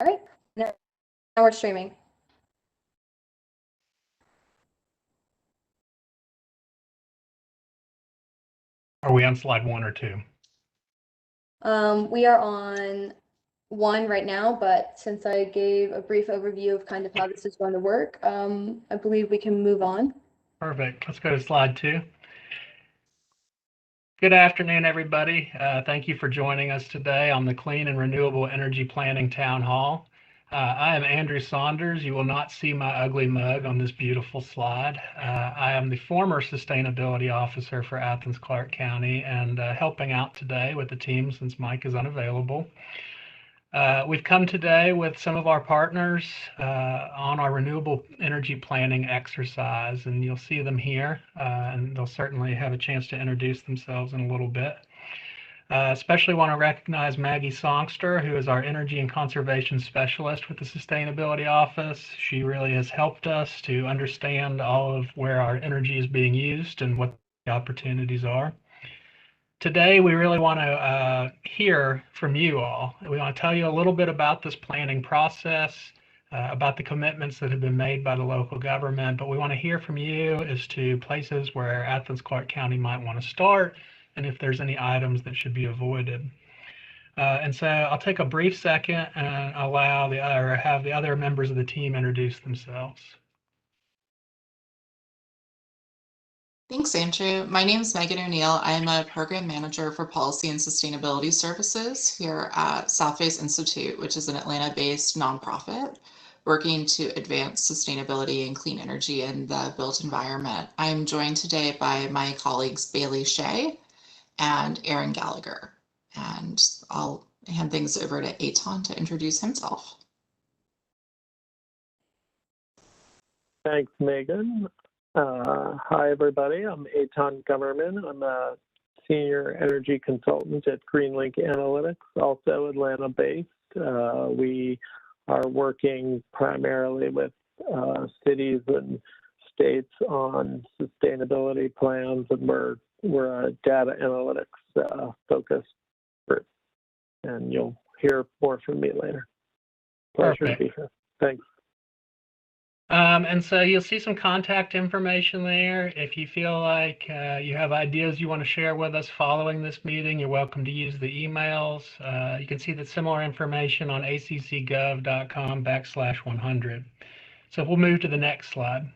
All right, now we're streaming. Are we on slide 1 or 2? We are on 1 right now, but since I gave a brief overview of kind of how this is going to work, I believe we can move on. Perfect. Let's go to slide 2. Good afternoon, everybody. Thank you for joining us today on the Clean and Renewable Energy Planning Town Hall. I am Andrew Saunders. You will not see my ugly mug on this beautiful slide. I am the former Sustainability Officer for Athens-Clarke County and helping out today with the team since Mike is unavailable. We've come today with some of our partners on our renewable energy planning exercise, and you'll see them here, and they'll certainly have a chance to introduce themselves in a little bit. Especially want to recognize Maggie Songster, who is our Energy and Conservation Specialist with the Sustainability Office. She really has helped us to understand all of where our energy is being used and what the opportunities are. Today, we really want to hear from you all. We want to tell you a little bit about this planning process, about the commitments that have been made by the local government, but we want to hear from you as to places where Athens-Clarke County might want to start and if there's any items that should be avoided. And so I'll take a brief second and have the other members of the team introduce themselves. Thanks, Andrew. My name is Megan O'Neill. I am a program manager for policy and sustainability services here at Southface Institute, which is an Atlanta-based nonprofit working to advance sustainability and clean energy in the built environment. I am joined today by my colleagues Bailey Shea and Aaron Gallagher. And I'll hand things over to Eitan to introduce himself. Thanks, Megan. Hi, everybody. I'm Eitan Gummerman. I'm a senior energy consultant at GreenLink Analytics, also Atlanta-based. We are working primarily with cities and states on sustainability plans, and we're a data analytics focused group. And you'll hear more from me later. Pleasure to be here. Thanks. And so you'll see some contact information there. If you feel like you have ideas you want to share with us following this meeting, you're welcome to use the emails. You can see the similar information on accgov.com/100. So we'll move to the next slide.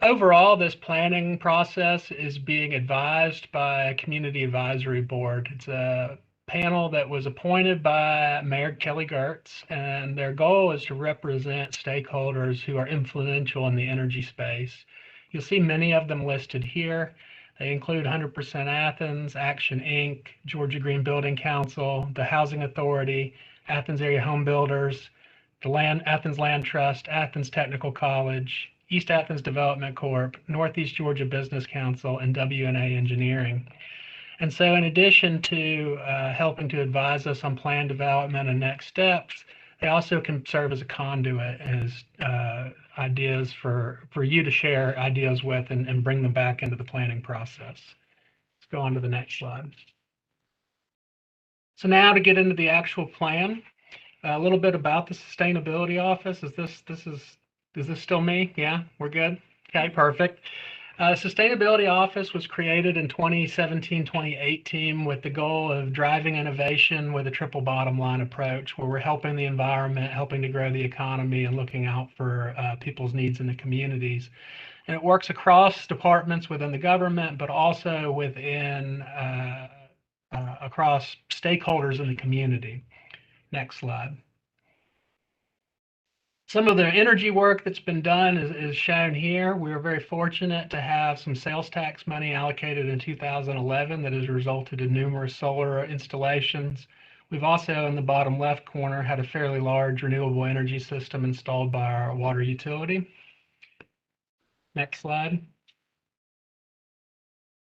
Overall, this planning process is being advised by a community advisory board. It's a panel that was appointed by Mayor Kelly Gertz, and their goal is to represent stakeholders who are influential in the energy space. You'll see many of them listed here. They include 100% Athens, Action Inc., Georgia Green Building Council, the Housing Authority, Athens Area Home Builders, the Athens Land Trust, Athens Technical College, East Athens Development Corp., Northeast Georgia Business Council, and W&A Engineering. And so in addition to helping to advise us on plan development and next steps, they also can serve as a conduit as ideas for you to share ideas with and bring them back into the planning process. Let's go on to the next slide. So now to get into the actual plan, a little bit about the Sustainability Office. Is this still me? Yeah, we're good? Okay, perfect. Sustainability Office was created in 2017-2018 with the goal of driving innovation with a triple bottom line approach, where we're helping the environment, helping to grow the economy, and looking out for people's needs in the communities. And it works across departments within the government, but also within across stakeholders in the community. Next slide. Some of the energy work that's been done is shown here. We were very fortunate to have some sales tax money allocated in 2011 that has resulted in numerous solar installations. We've also, in the bottom left corner, had a fairly large renewable energy system installed by our water utility. Next slide.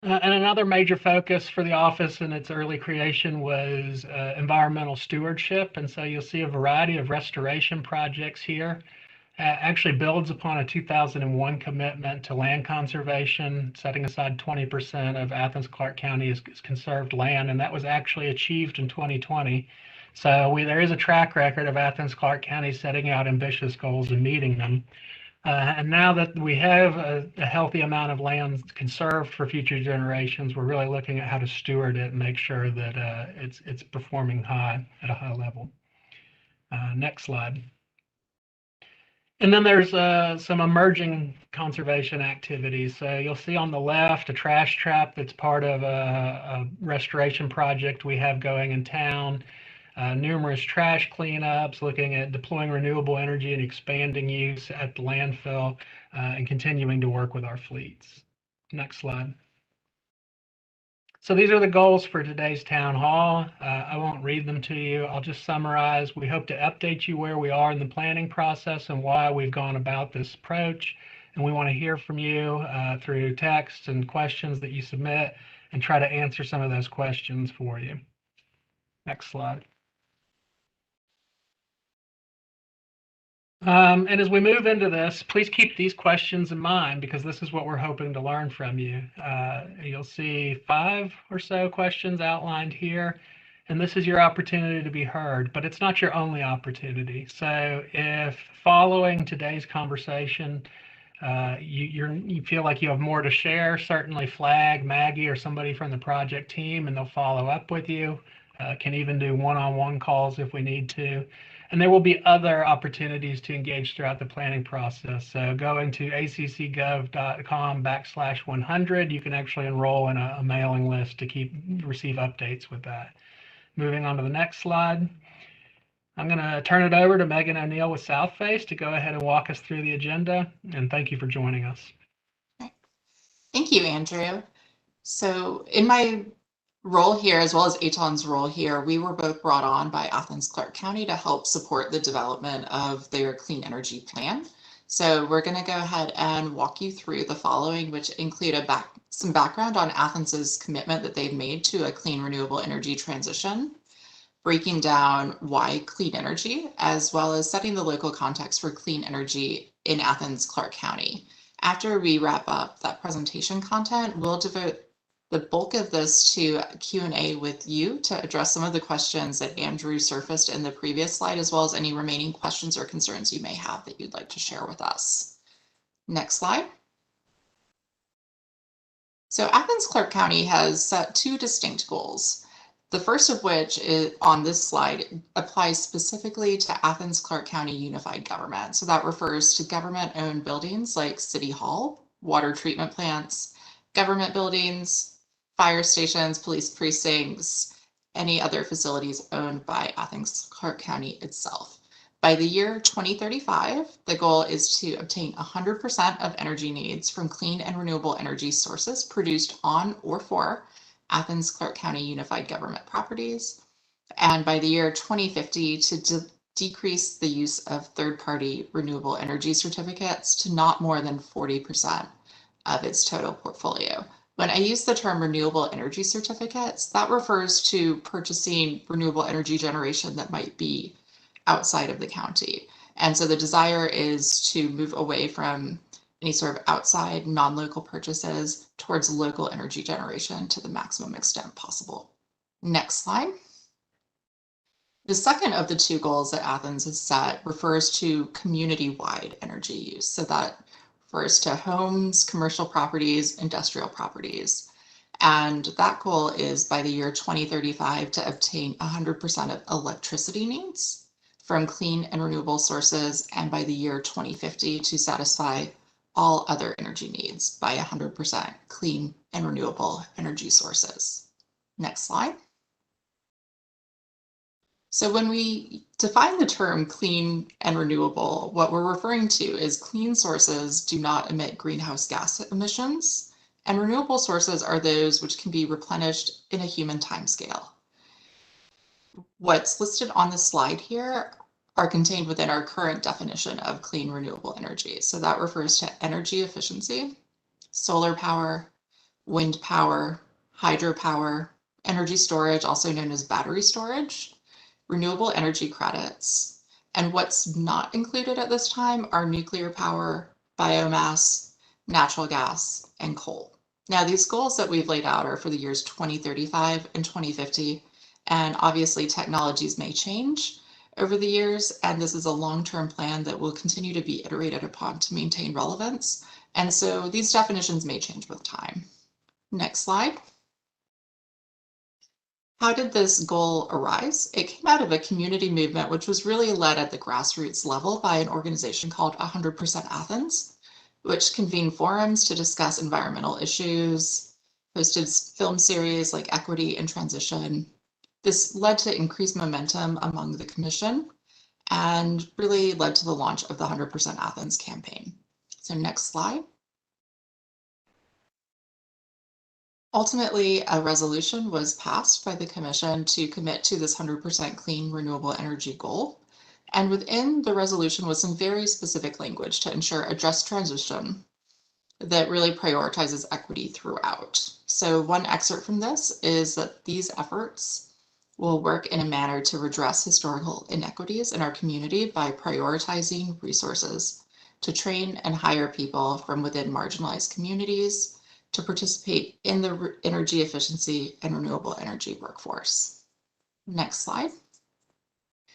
And another major focus for the office in its early creation was environmental stewardship. And so you'll see a variety of restoration projects here. actually builds upon a 2001 commitment to land conservation, setting aside 20% of Athens-Clarke County as conserved land, and that was actually achieved in 2020. So there is a track record of Athens-Clarke County setting out ambitious goals and meeting them. And now that we have a healthy amount of land conserved for future generations, we're really looking at how to steward it and make sure that it's performing at a high level. Next slide. And then there's some emerging conservation activities. So you'll see on the left a trash trap that's part of a restoration project we have going in town. Numerous trash cleanups, looking at deploying renewable energy and expanding use at the landfill, and continuing to work with our fleets. Next slide. So these are the goals for today's town hall. I won't read them to you. I'll just summarize. We hope to update you where we are in the planning process and why we've gone about this approach. And we want to hear from you through text and questions that you submit, and try to answer some of those questions for you. Next slide. And as we move into this, please keep these questions in mind, because this is what we're hoping to learn from you. You'll see 5 or so questions outlined here, and this is your opportunity to be heard, but it's not your only opportunity. So if following today's conversation, you feel like you have more to share, certainly flag Maggie or somebody from the project team, and they'll follow up with you. Can even do one-on-one calls if we need to. And there will be other opportunities to engage throughout the planning process. So going to accgov.com/100, you can actually enroll in a mailing list to receive updates with that. Moving on to the next slide. I'm going to turn it over to Megan O'Neill with Southface to go ahead and walk us through the agenda. And thank you for joining us. Thank you, Andrew. So in my role here, as well as Aton's role here, we were both brought on by Athens-Clarke County to help support the development of their clean energy plan. So we're going to go ahead and walk you through the following, which include some background on Athens's commitment that they've made to a clean renewable energy transition, breaking down why clean energy, as well as setting the local context for clean energy in Athens-Clarke County. After we wrap up that presentation content, we'll devote the bulk of this to Q&A with you to address some of the questions that Andrew surfaced in the previous slide, as well as any remaining questions or concerns you may have that you'd like to share with us. Next slide. So Athens-Clarke County has set 2 distinct goals. The first of which is on this slide applies specifically to Athens-Clarke County Unified Government. So that refers to government-owned buildings like City Hall, water treatment plants, government buildings, fire stations, police precincts, any other facilities owned by Athens-Clarke County itself. By the year 2035, the goal is to obtain 100% of energy needs from clean and renewable energy sources produced on or for Athens-Clarke County Unified Government properties. And by the year 2050, to decrease the use of third-party renewable energy certificates to not more than 40% of its total portfolio. When I use the term renewable energy certificates, that refers to purchasing renewable energy generation that might be outside of the county. And so the desire is to move away from any sort of outside non-local purchases towards local energy generation to the maximum extent possible. Next slide. The second of the 2 goals that Athens has set refers to community-wide energy use. So that refers to homes, commercial properties, industrial properties. And that goal is by the year 2035 to obtain 100% of electricity needs from clean and renewable sources, and by the year 2050 to satisfy all other energy needs by 100% clean and renewable energy sources. Next slide. So when we define the term clean and renewable, what we're referring to is clean sources do not emit greenhouse gas emissions, and renewable sources are those which can be replenished in a human timescale. What's listed on the slide here are contained within our current definition of clean renewable energy. So that refers to energy efficiency, solar power, wind power, hydropower, energy storage, also known as battery storage, renewable energy credits, And what's not included at this time are nuclear power, biomass, natural gas, and coal. Now, these goals that we've laid out are for the years 2035 and 2050, and obviously technologies may change over the years, and this is a long-term plan that will continue to be iterated upon to maintain relevance. And so these definitions may change with time. Next slide. How did this goal arise? It came out of a community movement, which was really led at the grassroots level by an organization called 100% Athens, which convened forums to discuss environmental issues, hosted film series like Equity and Transition. This led to increased momentum among the commission and really led to the launch of the 100% Athens campaign. So next slide. Ultimately, a resolution was passed by the commission to commit to this 100% clean renewable energy goal. And within the resolution was some very specific language to ensure a just transition that really prioritizes equity throughout. So one excerpt from this is that these efforts will work in a manner to redress historical inequities in our community by prioritizing resources to train and hire people from within marginalized communities to participate in the energy efficiency and renewable energy workforce. Next slide.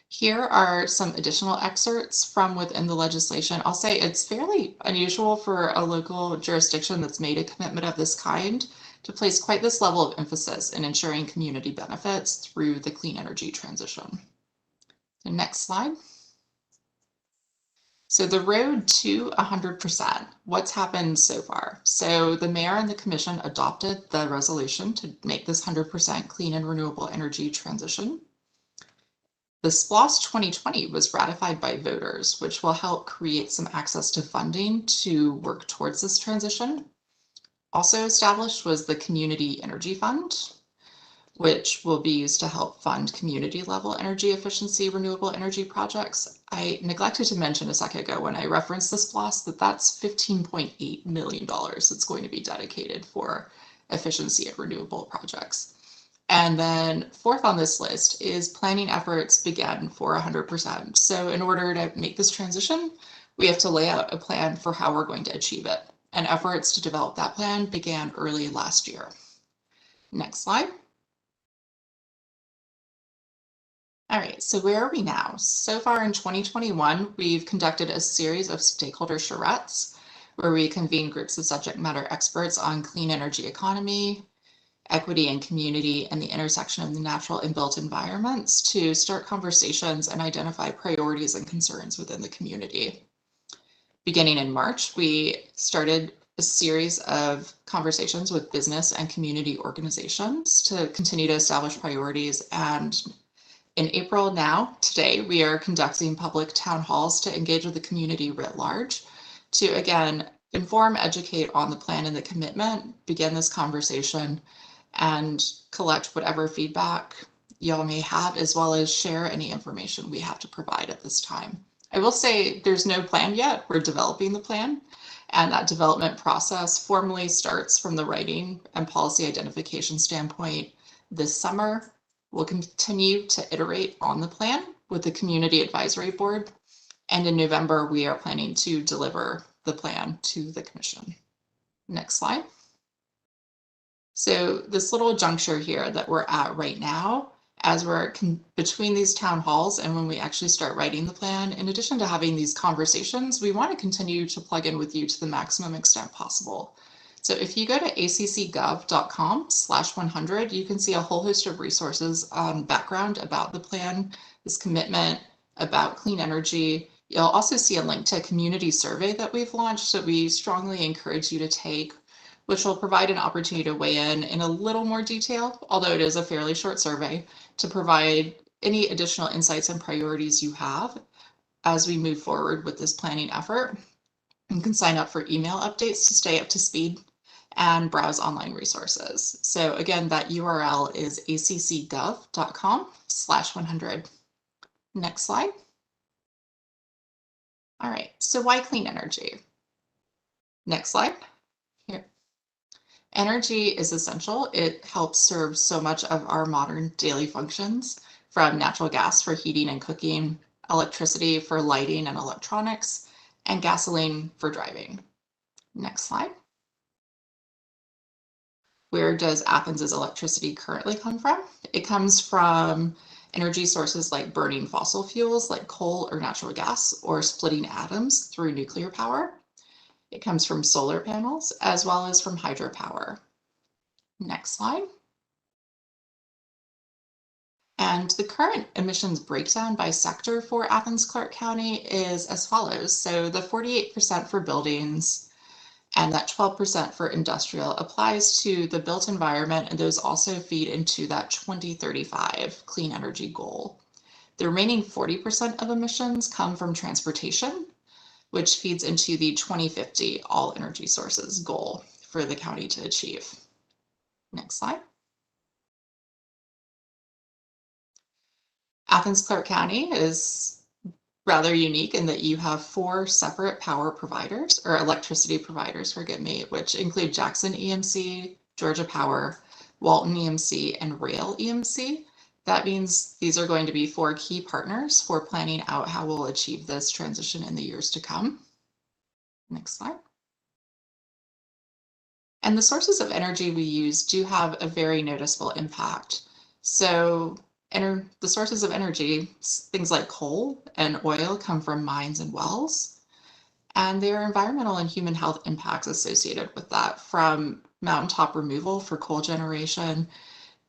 Here are some additional excerpts from within the legislation. I'll say it's fairly unusual for a local jurisdiction that's made a commitment of this kind to place quite this level of emphasis in ensuring community benefits through the clean energy transition. The next slide. So the road to 100%, what's happened so far? So the mayor and the commission adopted the resolution to make this 100% clean and renewable energy transition. The SPLOST 2020 was ratified by voters, which will help create some access to funding to work towards this transition. Also established was the Community Energy Fund, which will be used to help fund community level energy efficiency renewable energy projects. I neglected to mention a second ago when I referenced this SPLOST that that's $15.8 million that's going to be dedicated for efficiency and renewable projects. And then fourth on this list is planning efforts begin for 100%. So in order to make this transition, we have to lay out a plan for how we're going to achieve it. And efforts to develop that plan began early last year. Next slide. All right, so where are we now? So far in 2021, we've conducted a series of stakeholder charrettes where we convene groups of subject matter experts on clean energy economy, equity and community, and the intersection of the natural and built environments to start conversations and identify priorities and concerns within the community. Beginning in March, we started a series of conversations with business and community organizations to continue to establish priorities. And in April today, we are conducting public town halls to engage with the community writ large to, again, inform, educate on the plan and the commitment, begin this conversation, and collect whatever feedback y'all may have, as well as share any information we have to provide at this time. I will say there's no plan yet. We're developing the plan, and that development process formally starts from the writing and policy identification standpoint this summer. We'll continue to iterate on the plan with the Community Advisory Board, and in November, we are planning to deliver the plan to the Commission. Next slide. So this little juncture here that we're at right now, as we're between these town halls and when we actually start writing the plan, in addition to having these conversations, we want to continue to plug in with you to the maximum extent possible. So if you go to accug.com/100, you can see a whole host of resources on background about the plan, this commitment, about clean energy. You'll also see a link to a community survey that we've launched that we strongly encourage you to take, which will provide an opportunity to weigh in a little more detail, although it is a fairly short survey, to provide any additional insights and priorities you have as we move forward with this planning effort. You can sign up for email updates to stay up to speed and browse online resources. So again, that URL is accug.com/100. Next slide. All right, so why clean energy? Next slide. Here. Energy is essential. It helps serve so much of our modern daily functions, from natural gas for heating and cooking, electricity for lighting and electronics, and gasoline for driving. Next slide. Where does Athens's electricity currently come from? It comes from energy sources like burning fossil fuels like coal or natural gas, or splitting atoms through nuclear power. It comes from solar panels as well as from hydropower. Next slide. And the current emissions breakdown by sector for Athens-Clarke County is as follows. So the 48% for buildings and that 12% for industrial applies to the built environment, and those also feed into that 2035 clean energy goal. The remaining 40% of emissions come from transportation, which feeds into the 2050 all energy sources goal for the county to achieve. Next slide. Athens-Clarke County is rather unique in that you have 4 separate power providers, or electricity providers, forgive me, which include Jackson EMC, Georgia Power, Walton EMC, and Rail EMC. That means these are going to be 4 key partners for planning out how we'll achieve this transition in the years to come. Next slide. And the sources of energy we use do have a very noticeable impact. So the sources of energy, things like coal and oil, come from mines and wells, and there are environmental and human health impacts associated with that, from mountaintop removal for coal generation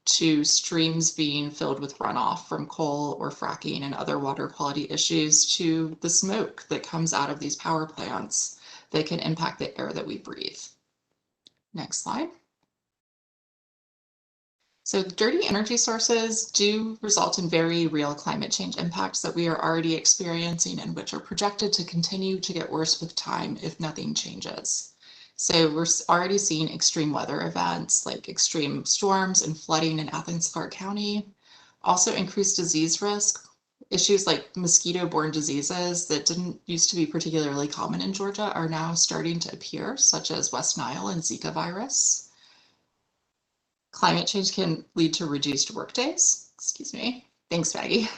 to streams being filled with runoff from coal or fracking and other water quality issues, to the smoke that comes out of these power plants that can impact the air that we breathe. Next slide. So dirty energy sources do result in very real climate change impacts that we are already experiencing, and which are projected to continue to get worse with time if nothing changes. So we're already seeing extreme weather events like extreme storms and flooding in Athens-Clarke County. Also increased disease risk. Issues like mosquito-borne diseases that didn't used to be particularly common in Georgia are now starting to appear, such as West Nile and Zika virus. Climate change can lead to reduced workdays. Excuse me. Thanks, Maggie.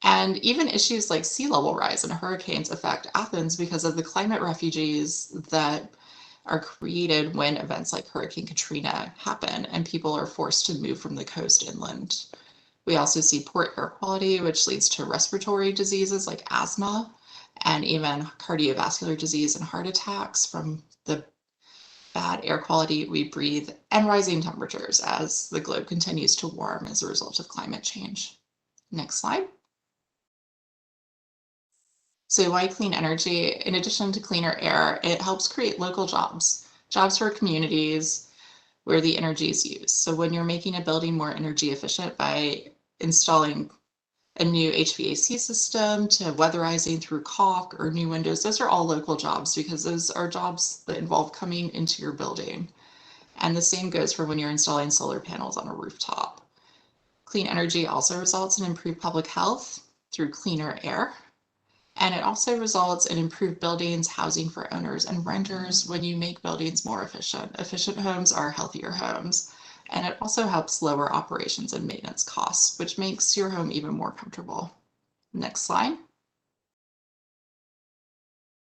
And even issues like sea level rise and hurricanes affect Athens because of the climate refugees that are created when events like Hurricane Katrina happen and people are forced to move from the coast inland. We also see poor air quality, which leads to respiratory diseases like asthma and even cardiovascular disease and heart attacks from the bad air quality we breathe, and rising temperatures as the globe continues to warm as a result of climate change. Next slide. So why clean energy? In addition to cleaner air, it helps create local jobs for communities where the energy is used. So when you're making a building more energy efficient by installing a new HVAC system to weatherizing through caulk or new windows, those are all local jobs because those are jobs that involve coming into your building. And the same goes for when you're installing solar panels on a rooftop. Clean energy also results in improved public health through cleaner air. And it also results in improved buildings, housing for owners and renters when you make buildings more efficient. Efficient homes are healthier homes. And it also helps lower operations and maintenance costs, which makes your home even more comfortable. Next slide.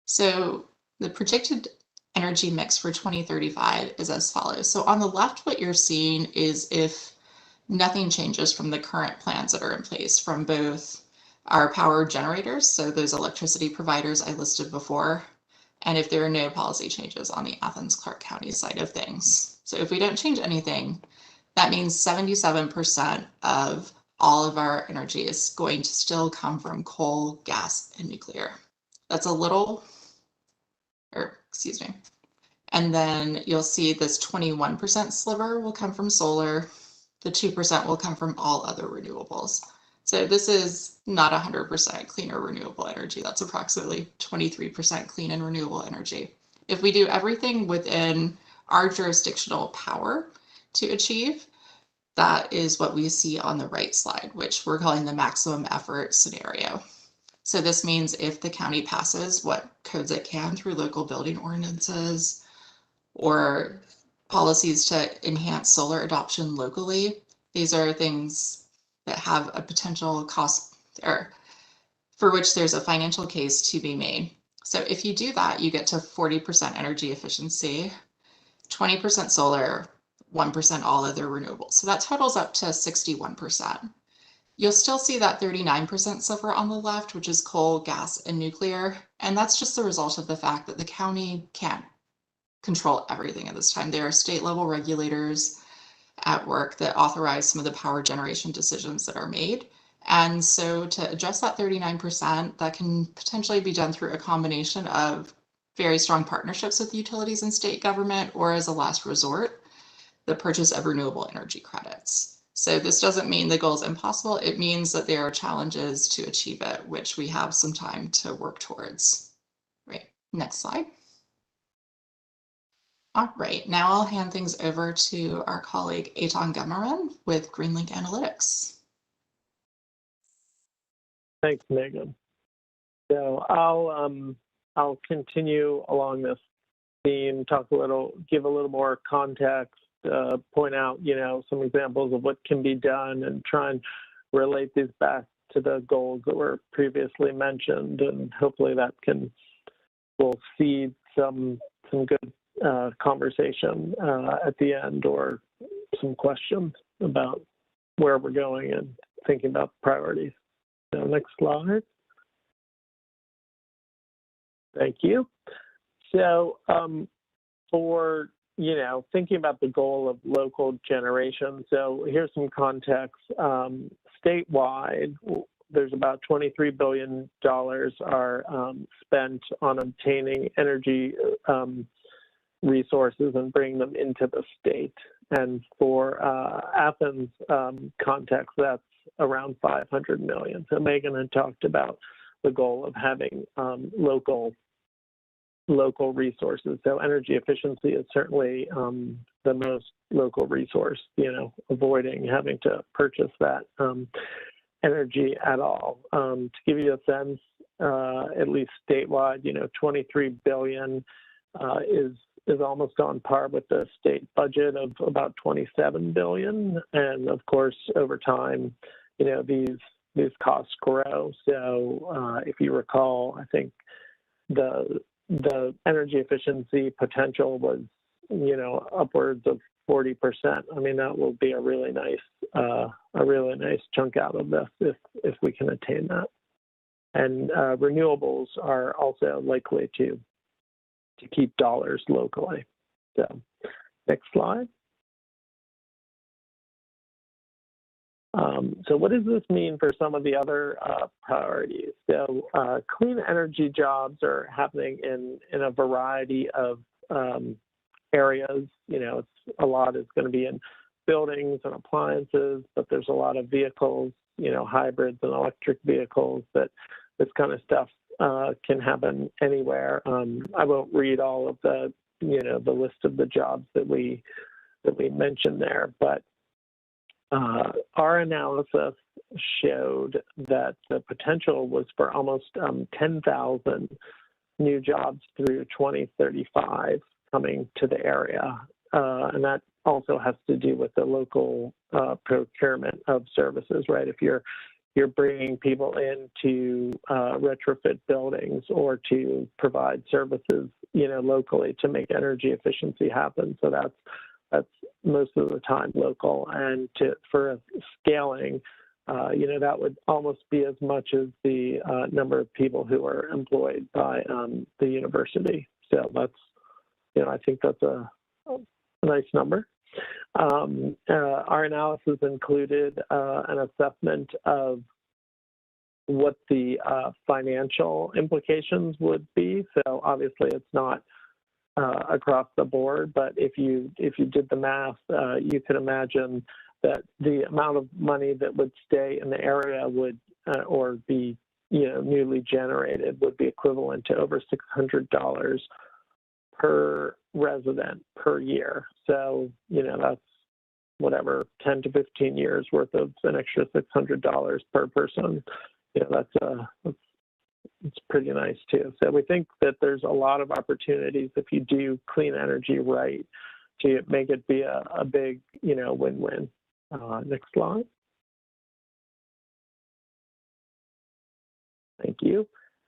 So the predicted energy mix for 2035 is as follows. So on the left, what you're seeing is if nothing changes from the current plans that are in place from both our power generators, so those electricity providers I listed before, and if there are no policy changes on the Athens-Clarke County side of things. So if we don't change anything, that means 77% of all of our energy is going to still come from coal, gas, and nuclear. That's a little, and then you'll see this 21% sliver will come from solar. The 2% will come from all other renewables. So this is not 100% clean or renewable energy. That's approximately 23% clean and renewable energy. If we do everything within our jurisdictional power to achieve, that is what we see on the right slide, which we're calling the maximum effort scenario. So this means if the county passes what codes it can through local building ordinances or policies to enhance solar adoption locally, these are things that have a potential cost or for which there's a financial case to be made. So if you do that, you get to 40% energy efficiency, 20% solar, 1% all other renewables. So that totals up to 61%. You'll still see that 39% sliver on the left, which is coal, gas, and nuclear. And that's just the result of the fact that the county can't control everything at this time. There are state level regulators at work that authorize some of the power generation decisions that are made. And so to address that 39%, that can potentially be done through a combination of very strong partnerships with utilities and state government, or as a last resort, the purchase of renewable energy credits. So this doesn't mean the goal is impossible. It means that there are challenges to achieve it, which we have some time to work towards. Right, next slide. All right, now I'll hand things over to our colleague Eitan Gummerman with GreenLink Analytics. Thanks, Megan. So I'll continue along this theme, give a little more context, point out, some examples of what can be done, and try and relate these back to the goals that were previously mentioned, and hopefully that will seed some good conversation at the end, or some questions about where we're going and thinking about priorities. So next slide. Thank you. So for thinking about the goal of local generation, so here's some context. Statewide, there's about $23 billion are spent on obtaining energy resources and bringing them into the state. And for Athens context, that's around 500 million. So Megan had talked about the goal of having local resources. So energy efficiency is certainly the most local resource, avoiding having to purchase that energy at all. To give you a sense, at least statewide, 23 billion is almost on par with the state budget of about 27 billion. And of course, over time, these costs grow. So if you recall, I think the energy efficiency potential was, upwards of 40%. I mean, that will be a really nice chunk out of this if we can attain that. And renewables are also likely to keep dollars locally. So next slide. So what does this mean for some of the other priorities? So clean energy jobs are happening in a variety of areas. A lot is going to be in buildings and appliances, but there's a lot of vehicles, hybrids and electric vehicles, that this kind of stuff can happen anywhere. I won't read all of the list of the jobs that we mentioned there, but our analysis showed that the potential was for almost 10,000 new jobs through 2035 coming to the area. And that also has to do with the local procurement of services, right? If you're bringing people in to retrofit buildings or to provide services, locally to make energy efficiency happen. So that's most of the time local. And for scaling, that would almost be as much as the number of people who are employed by the university. So that's, I think that's a nice number. Our analysis included an assessment of what the financial implications would be. So obviously it's not across the board, but if you did the math, you could imagine that the amount of money that would stay in the area would or be newly generated would be equivalent to over $600 per resident per year. So that's whatever 10 to 15 years worth of an extra $600 per person. It's pretty nice too. So we think that there's a lot of opportunities if you do clean energy right to make it be a big, win-win. Next slide. Thank you.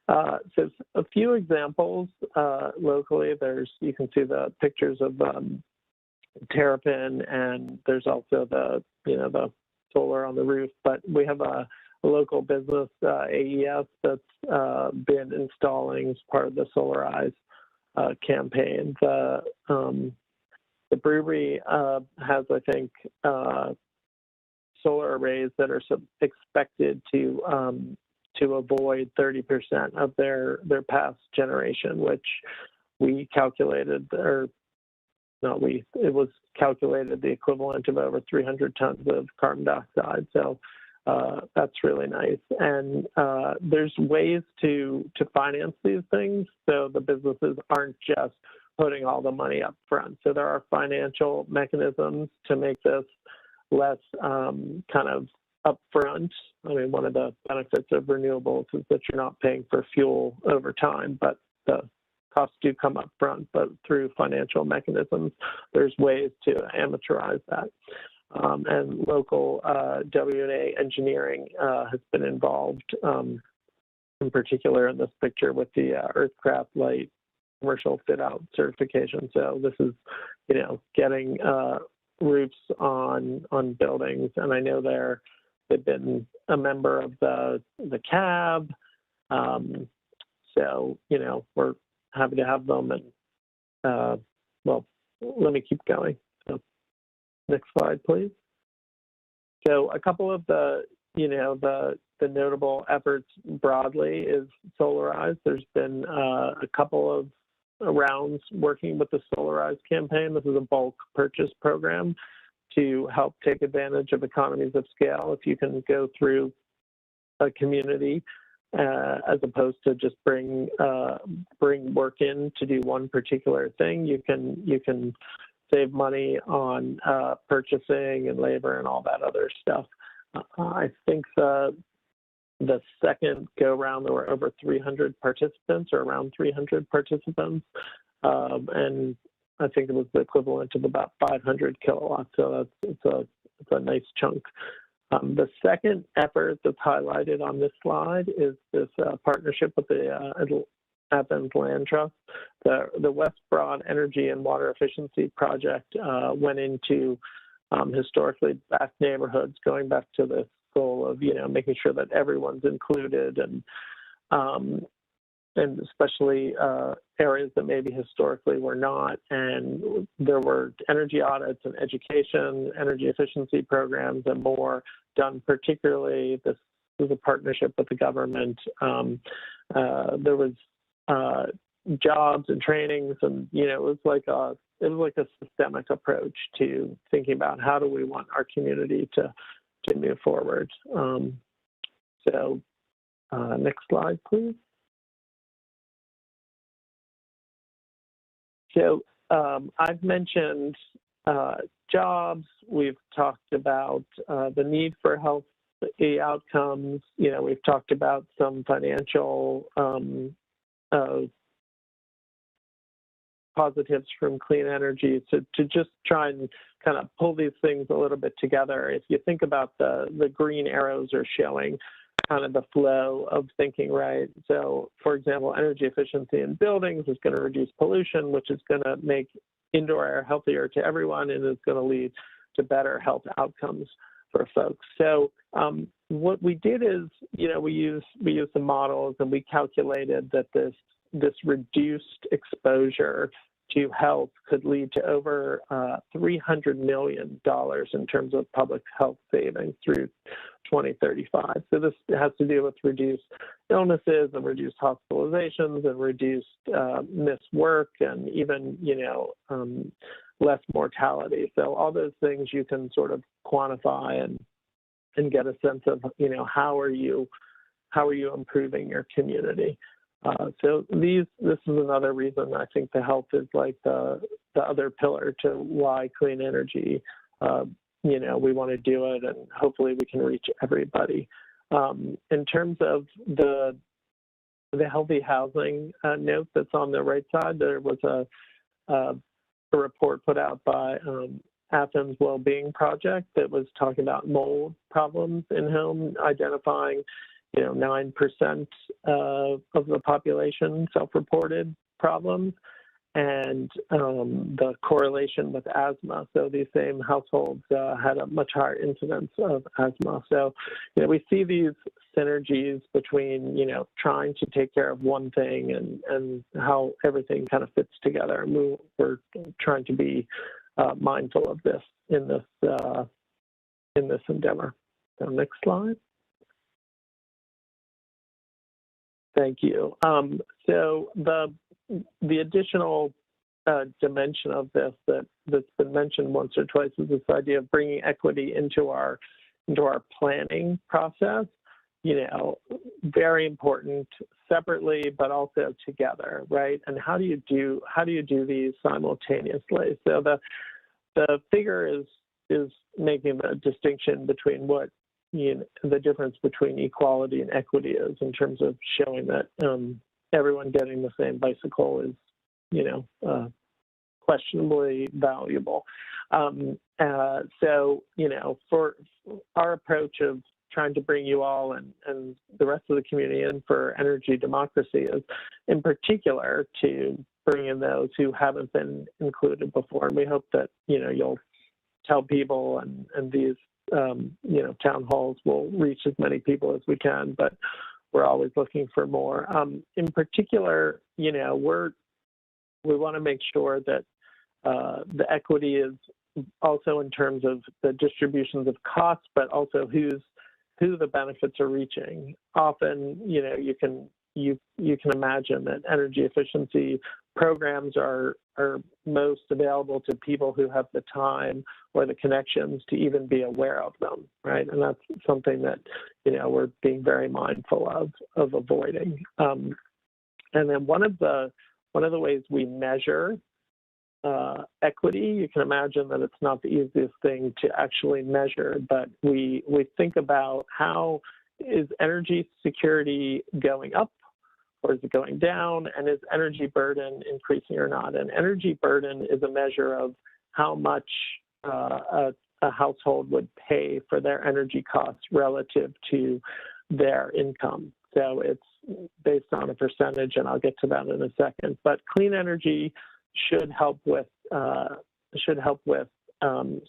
So a few examples locally. You can see the pictures of Terrapin, and there's also the solar on the roof. But we have a local business, AES, that's been installing as part of the Solarize campaign. The brewery has, I think, solar arrays that are expected to avoid 30% of their past generation, which we calculated, it was calculated the equivalent of over 300 tons of carbon dioxide. So that's really nice. And there's ways to finance these things, so the businesses aren't just putting all the money up front. So there are financial mechanisms to make this less kind of upfront. I mean, one of the benefits of renewables is that you're not paying for fuel over time, but the costs do come up front. But through financial mechanisms, there's ways to amortize that. And local W&A engineering has been involved, in particular in this picture with the Earthcraft Light commercial fit-out certification. So this is, getting roofs on buildings, and I know they've been a member of the CAB, so we're happy to have them. And well, let me keep going. So next slide, please. So a couple of the notable efforts broadly is Solarize. There's been a couple of rounds working with the Solarize campaign. This is a bulk purchase program to help take advantage of economies of scale. If you can go through a community as opposed to just bring work in to do one particular thing, you can save money on purchasing and labor and all that other stuff. I think the second go round there were over 300 participants, or around 300 participants, and I think it was the equivalent of about 500 kilowatts. So it's a nice chunk. The second effort that's highlighted on this slide is this partnership with the Athens Land Trust. The West Broad Energy and Water Efficiency Project went into historically black neighborhoods, going back to this goal of making sure that everyone's included, and especially areas that maybe historically were not. And there were energy audits and education, energy efficiency programs, and more done. Particularly, this was a partnership with the government. There was jobs and trainings, and it was like a systemic approach to thinking about how do we want our community to move forward. So next slide, please. So I've mentioned jobs. We've talked about the need for healthy outcomes. We've talked about some financial positives from clean energy. So to just try and kind of pull these things a little bit together, if you think about the green arrows are showing kind of the flow of thinking, right? So, for example, energy efficiency in buildings is going to reduce pollution, which is going to make indoor air healthier to everyone, and is going to lead to better health outcomes for folks. So what we did is, we used some models, and we calculated that this reduced exposure to health could lead to over $300 million in terms of public health savings through 2035. So this has to do with reduced illnesses and reduced hospitalizations and reduced missed work, and even less mortality. So all those things you can sort of quantify and get a sense of how are you improving your community. So this is another reason I think the health is like the other pillar to why clean energy, we want to do it, and hopefully we can reach everybody. In terms of the healthy housing note that's on the right side, there was a report put out by Athens Wellbeing Project that was talking about mold problems in home, identifying 9% of the population self-reported problems, and the correlation with asthma. So these same households had a much higher incidence of asthma. So, we see these synergies between, trying to take care of one thing and how everything kind of fits together. And we're trying to be mindful of this in this endeavor. So next slide. Thank you. So the additional dimension of this that's been mentioned once or twice is this idea of bringing equity into our planning process. Very important separately, but also together, right? And how do you do these simultaneously? So the figure is making the distinction between what the difference between equality and equity is, in terms of showing that everyone getting the same bicycle is, questionably valuable. So, for our approach of trying to bring you all and the rest of the community in for energy democracy is, in particular, to bring in those who haven't been included before. And we hope that, you'll tell people and these, town halls will reach as many people as we can, but we're always looking for more. In particular, we want to make sure that the equity is also in terms of the distributions of costs, but also who the benefits are reaching. Often, you can imagine that energy efficiency programs are most available to people who have the time or the connections to even be aware of them, right? And that's something that, we're being very mindful of avoiding. And then one of the ways we measure equity, you can imagine that it's not the easiest thing to actually measure, but we think about how is energy security going up, or is it going down, and is energy burden increasing or not? And energy burden is a measure of how much a household would pay for their energy costs relative to their income. So it's based on a percentage, and I'll get to that in a second. But clean energy should help with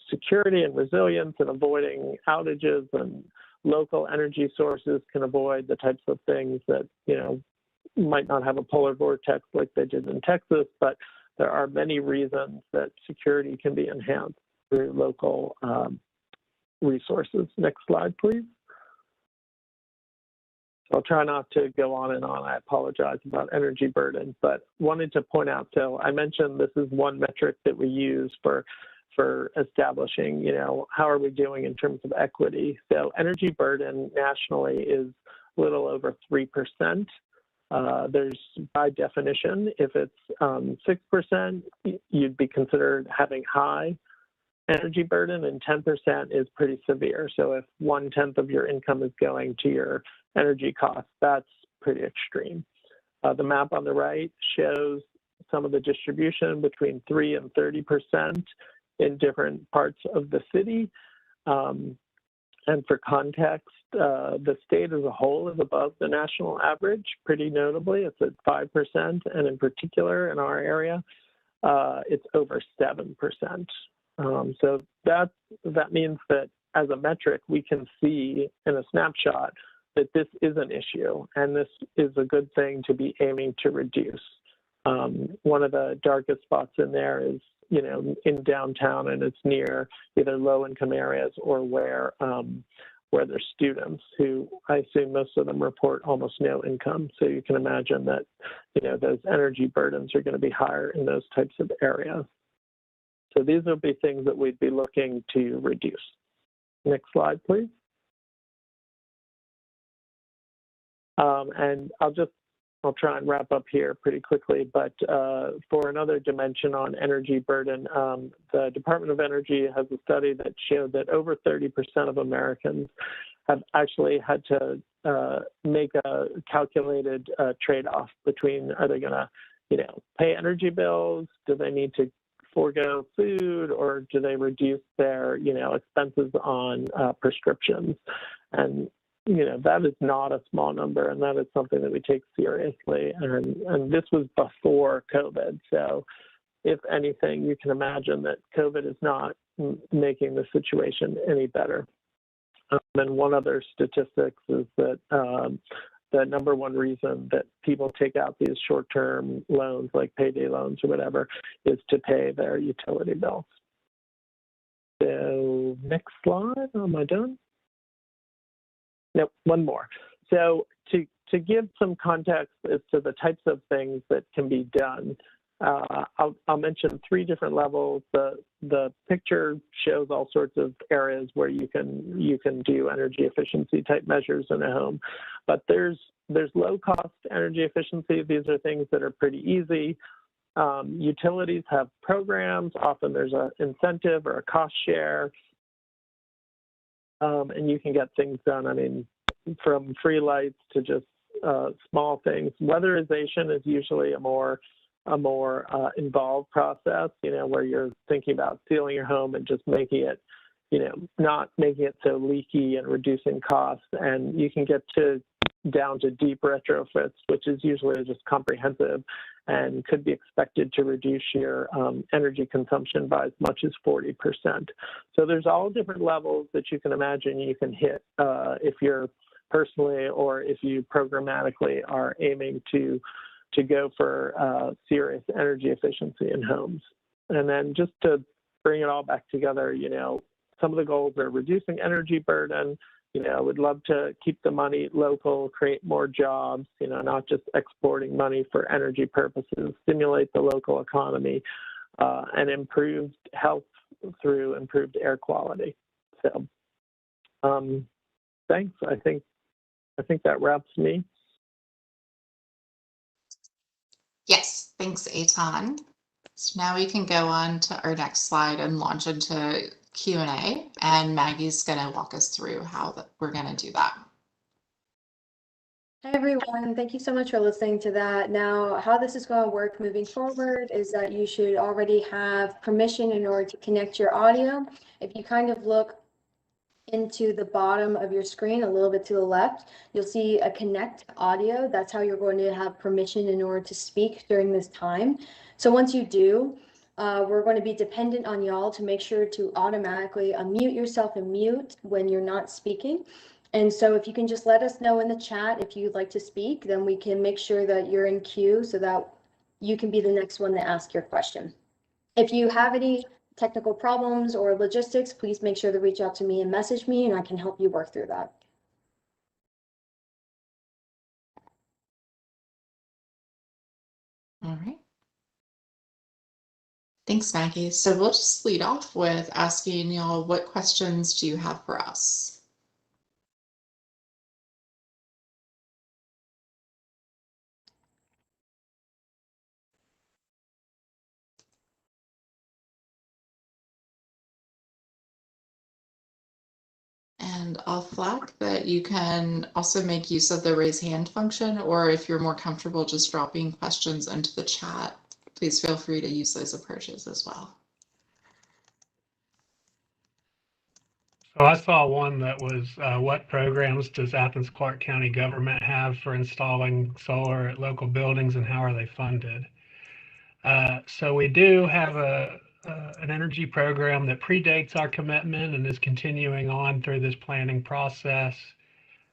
security and resilience and avoiding outages, and local energy sources can avoid the types of things that, might not have a polar vortex like they did in Texas, but there are many reasons that security can be enhanced through local resources. Next slide, please. I'll try not to go on and on. I apologize about energy burden, but wanted to point out, so I mentioned this is one metric that we use for establishing, how are we doing in terms of equity. So energy burden nationally is a little over 3%. There's, by definition, if it's 6%, you'd be considered having high energy burden, and 10% is pretty severe. So if 1/10 of your income is going to your energy costs, that's pretty extreme. The map on the right shows some of the distribution between 3 and 30% in different parts of the city. And for context, the state as a whole is above the national average, pretty notably. It's at 5%, and in particular in our area, it's over 7%. So that means that as a metric, we can see in a snapshot that this is an issue, and this is a good thing to be aiming to reduce. One of the darkest spots in there is, in downtown, and it's near either low-income areas or where there's students who, I assume most of them report almost no income. So you can imagine that, those energy burdens are going to be higher in those types of areas. So these will be things that we'd be looking to reduce. Next slide, please. And I'll try and wrap up here pretty quickly, but for another dimension on energy burden, the Department of Energy has a study that showed that over 30% of Americans have actually had to make a calculated trade-off between, are they going to, pay energy bills? Do they need to forego food, or do they reduce their, expenses on prescriptions? And that is not a small number, and that is something that we take seriously. And this was before COVID. So if anything, you can imagine that COVID is not making the situation any better. And one other statistics is that the number one reason that people take out these short-term loans, like payday loans or whatever, is to pay their utility bills. So next slide, am I done? No, one more. So to give some context as to the types of things that can be done, I'll mention 3 different levels. The picture shows all sorts of areas where you can do energy efficiency type measures in a home, but there's low cost energy efficiency. These are things that are pretty easy. Utilities have programs. Often there's an incentive or a cost share, and you can get things done. I mean, from free lights to just small things. Weatherization is usually a more involved process, where you're thinking about sealing your home and just making it, not making it so leaky and reducing costs. And you can get down to deep retrofits, which is usually just comprehensive and could be expected to reduce your energy consumption by as much as 40%. So there's all different levels that you can imagine you can hit if you're personally or if you programmatically are aiming to go for serious energy efficiency in homes. And then just to bring it all back together, some of the goals are reducing energy burden. Would love to keep the money local, create more jobs, not just exporting money for energy purposes, stimulate the local economy, and improved health through improved air quality. So thanks. I think that wraps me. Yes, thanks, Eitan. So now we can go on to our next slide and launch into Q&A, and Maggie's going to walk us through how we're going to do that. Hi everyone, thank you so much for listening to that. Now, how this is going to work moving forward is that you should already have permission in order to connect your audio. If you kind of look into the bottom of your screen a little bit to the left, you'll see a connect audio. That's how you're going to have permission in order to speak during this time. So once you do, we're going to be dependent on y'all to make sure to automatically unmute yourself and mute when you're not speaking. And so if you can just let us know in the chat if you'd like to speak, then we can make sure that you're in queue so that you can be the next one to ask your question. If you have any technical problems or logistics, please make sure to reach out to me and message me, and I can help you work through that. All right. Thanks, Maggie. So we'll just lead off with asking y'all, what questions do you have for us? And I'll flag that you can also make use of the raise hand function, or if you're more comfortable just dropping questions into the chat, please feel free to use those approaches as well. So I saw one that was, what programs does Athens-Clarke County government have for installing solar at local buildings and how are they funded? So we do have an energy program that predates our commitment and is continuing on through this planning process.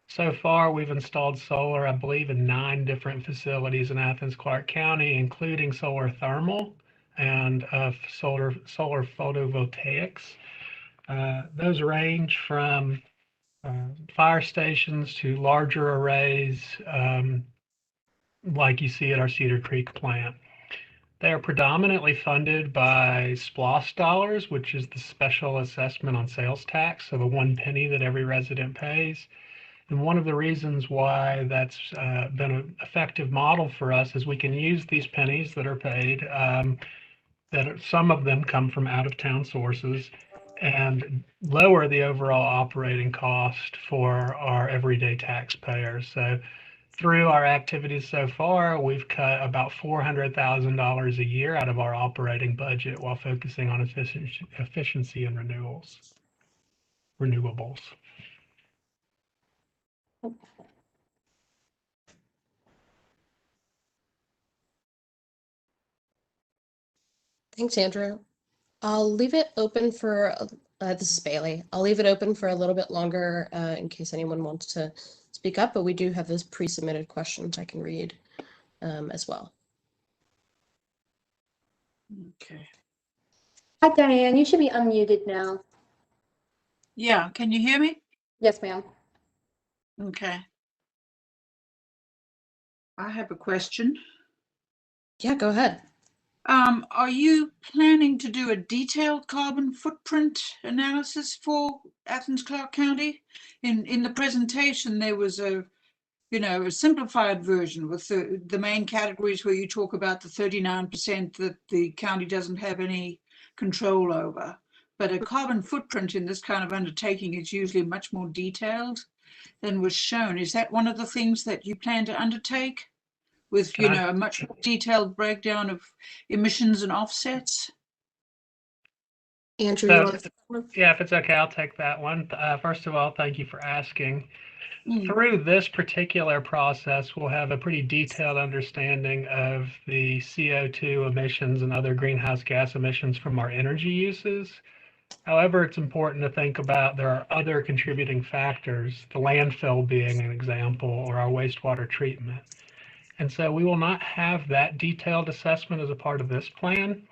So far, we've installed solar, I believe, in 9 different facilities in Athens-Clarke County, including solar thermal and solar photovoltaics. Those range from fire stations to larger arrays, like you see at our Cedar Creek plant. They are predominantly funded by SPLOST dollars, which is the special assessment on sales tax, so the 1 penny that every resident pays. And one of the reasons why that's been an effective model for us is we can use these pennies that are paid, some of them come from out-of-town sources, and lower the overall operating cost for our everyday taxpayers. So through our activities so far, we've cut about $400,000 a year out of our operating budget while focusing on efficiency and renewables. Thanks, Andrew. I'll leave it open for, this is Bailey. I'll leave it open for a little bit longer in case anyone wants to speak up, but we do have those pre-submitted questions I can read as well. Okay. Hi, Diane. You should be unmuted now. Yeah, can you hear me? Yes, ma'am. Okay. I have a question. Yeah, go ahead. Are you planning to do a detailed carbon footprint analysis for Athens-Clarke County? In the presentation, there was a simplified version with the main categories where you talk about the 39% that the county doesn't have any control over. But a carbon footprint in this kind of undertaking is usually much more detailed than was shown. Is that one of the things that you plan to undertake with, a much more detailed breakdown of emissions and offsets? Andrew, So, you want to? yeah, if it's okay, I'll take that one. First of all, thank you for asking. Mm. Through this particular process, we'll have a pretty detailed understanding of the CO2 emissions and other greenhouse gas emissions from our energy uses. However, it's important to think about there are other contributing factors, the landfill being an example, or our wastewater treatment. And so we will not have that detailed assessment as a part of this plan.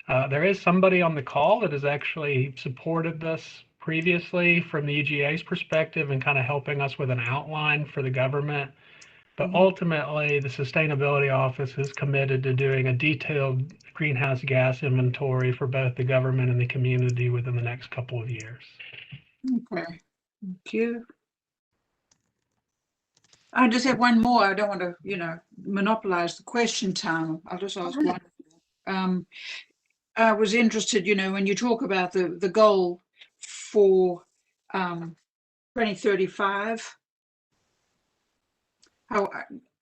There is somebody on the call that has actually supported this previously from the EGA's perspective and kind of helping us with an outline for the government. But ultimately, the Sustainability Office is committed to doing a detailed greenhouse gas inventory for both the government and the community within the next couple of years. Okay, thank you. I just have one more. I don't want to, monopolize the question time. I'll just ask one. I was interested, when you talk about the goal for 2035, how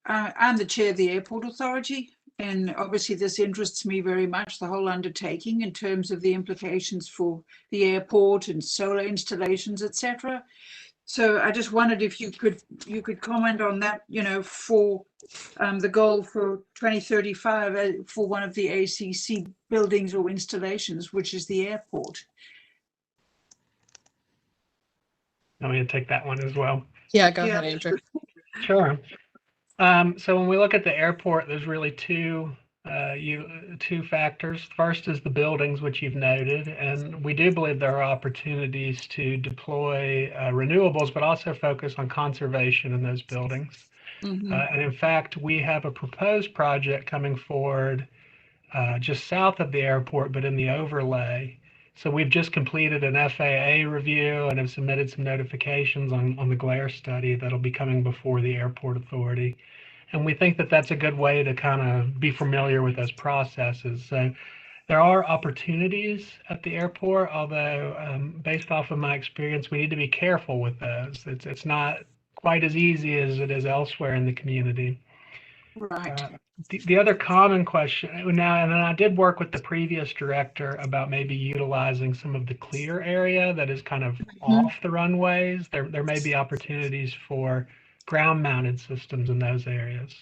I'm the chair of the Airport Authority, and obviously this interests me very much, the whole undertaking in terms of the implications for the airport and solar installations, etc. So I just wondered if you could comment on that, for the goal for 2035 for one of the ACC buildings or installations, which is the airport. I'm going to take that one as well. Yeah, go ahead, Andrew. Sure. So when we look at the airport, there's really two factors. First is the buildings, which you've noted, and we do believe there are opportunities to deploy renewables, but also focus on conservation in those buildings. And in fact, we have a proposed project coming forward just south of the airport, but in the overlay. So we've just completed an FAA review and have submitted some notifications on the glare study that'll be coming before the airport authority. And we think that that's a good way to kind of be familiar with those processes. So there are opportunities at the airport, although based off of my experience, we need to be careful with those. It's not quite as easy as it is elsewhere in the community. Right. The other common question now, and then I did work with the previous director about maybe utilizing some of the clear area that is kind of off the runways. There may be opportunities for ground-mounted systems in those areas.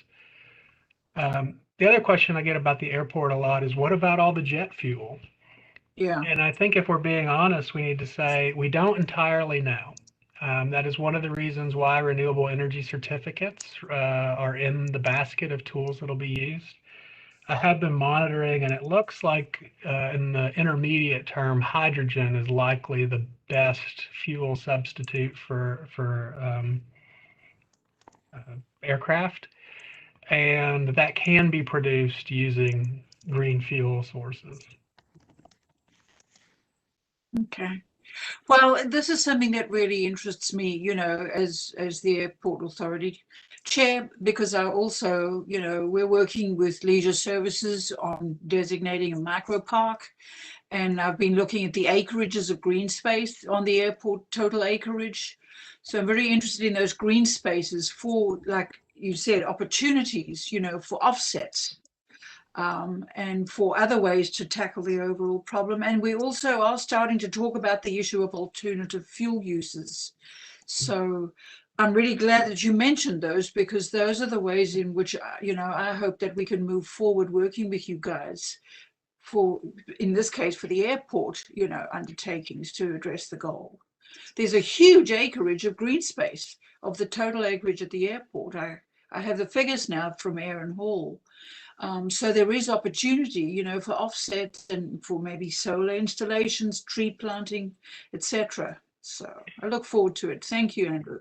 The other question I get about the airport a lot is, what about all the jet fuel? Yeah. And I think if we're being honest, we need to say we don't entirely know. That is one of the reasons why renewable energy certificates are in the basket of tools that will be used. I have been monitoring, and it looks like in the intermediate term, hydrogen is likely the best fuel substitute for aircraft, and that can be produced using green fuel sources. Okay. Well, this is something that really interests me, as the Airport Authority Chair, because I also, we're working with Leisure Services on designating a micro park, and I've been looking at the acreages of green space on the airport, total acreage. So I'm very interested in those green spaces for, like you said, opportunities, for offsets. And for other ways to tackle the overall problem. And we also are starting to talk about the issue of alternative fuel uses. So I'm really glad that you mentioned those, because those are the ways in which, I hope that we can move forward working with you guys for, in this case, for the airport, undertakings to address the goal. There's a huge acreage of green space of the total acreage at the airport. I have the figures now from Aaron Hall. So there is opportunity, for offsets and for maybe solar installations, tree planting, etc. So I look forward to it. Thank you, Andrew.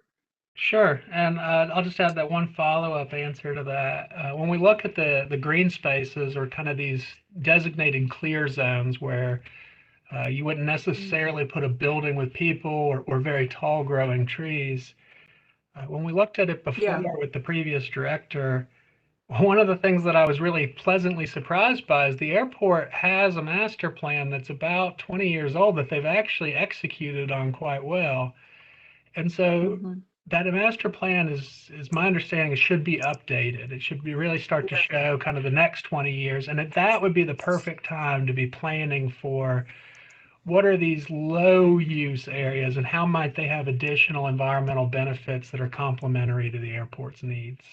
Sure, and I'll just add that one follow-up answer to that. When we look at the green spaces, or kind of these designated clear zones where you wouldn't necessarily put a building with people or very tall growing trees, when we looked at it before with the previous director, one of the things that I was really pleasantly surprised by is the airport has a master plan that's about 20 years old that they've actually executed on quite well. And so that master plan is my understanding, it should be updated. It should be really start to show kind of the next 20 years. And that would be the perfect time to be planning for what are these low use areas and how might they have additional environmental benefits that are complementary to the airport's needs.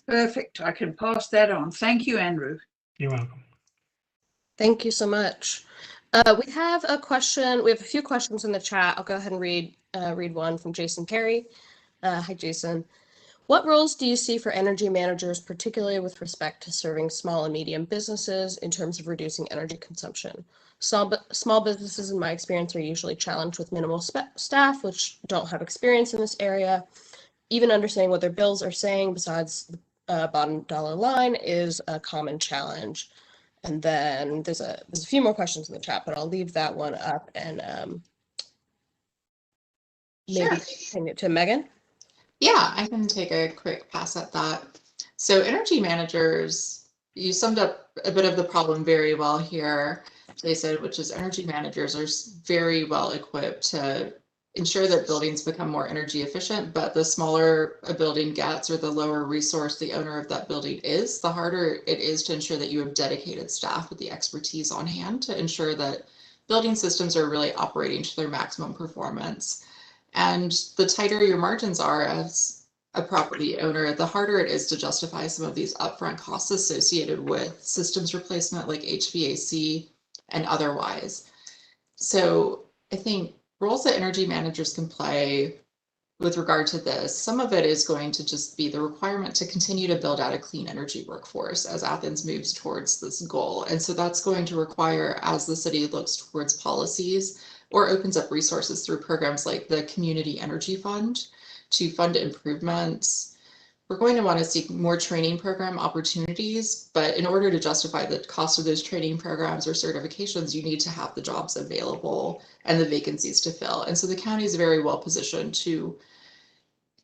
Perfect. I can pass that on. Thank you, Andrew. You're welcome. Thank you so much. We have a question. We have a few questions in the chat. I'll go ahead and read one from Jason Carey. Hi, Jason. What roles do you see for energy managers, particularly with respect to serving small and medium businesses in terms of reducing energy consumption? Small businesses, in my experience, are usually challenged with minimal staff, which don't have experience in this area. Even understanding what their bills are saying besides the bottom dollar line is a common challenge. And then there's a few more questions in the chat, but I'll leave that one up and maybe hand it to Megan. Yeah, I can take a quick pass at that. So energy managers, you summed up a bit of the problem very well here, Jason, which is energy managers are very well equipped to ensure that buildings become more energy efficient, but the smaller a building gets or the lower resource the owner of that building is, the harder it is to ensure that you have dedicated staff with the expertise on hand to ensure that building systems are really operating to their maximum performance. And the tighter your margins are as a property owner, the harder it is to justify some of these upfront costs associated with systems replacement like HVAC and otherwise. So I think roles that energy managers can play with regard to this, some of it is going to just be the requirement to continue to build out a clean energy workforce as Athens moves towards this goal. And so that's going to require, as the city looks towards policies or opens up resources through programs like the Community Energy Fund to fund improvements, we're going to want to seek more training program opportunities, but in order to justify the cost of those training programs or certifications, you need to have the jobs available and the vacancies to fill. And so the county is very well positioned to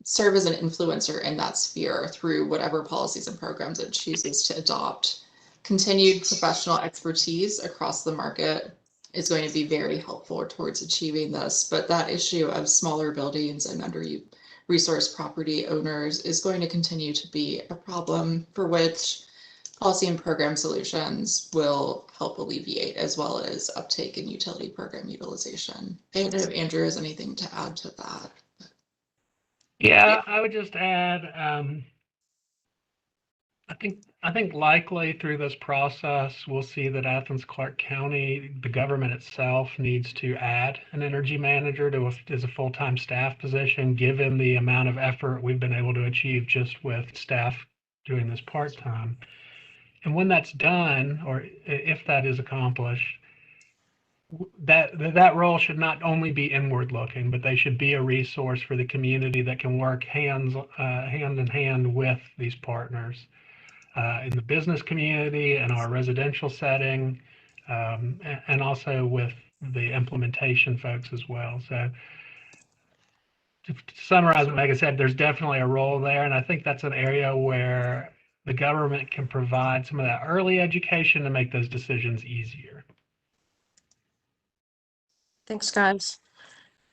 serve as an influencer in that sphere through whatever policies and programs it chooses to adopt. Continued professional expertise across the market is going to be very helpful towards achieving this, but that issue of smaller buildings and under-resourced property owners is going to continue to be a problem for which policy and program solutions will help alleviate, as well as uptake in utility program utilization. I don't know if Andrew has anything to add to that. Yeah, I would just add, I think likely through this process, we'll see that Athens-Clarke County, the government itself, needs to add an energy manager as a full-time staff position, given the amount of effort we've been able to achieve just with staff doing this part-time. And when that's done, or if that is accomplished, that role should not only be inward looking, but they should be a resource for the community that can work hand in hand with these partners in the business community and our residential setting, and also with the implementation folks as well. So to summarize what Megan said, there's definitely a role there, and I think that's an area where the government can provide some of that early education to make those decisions easier. Thanks, guys.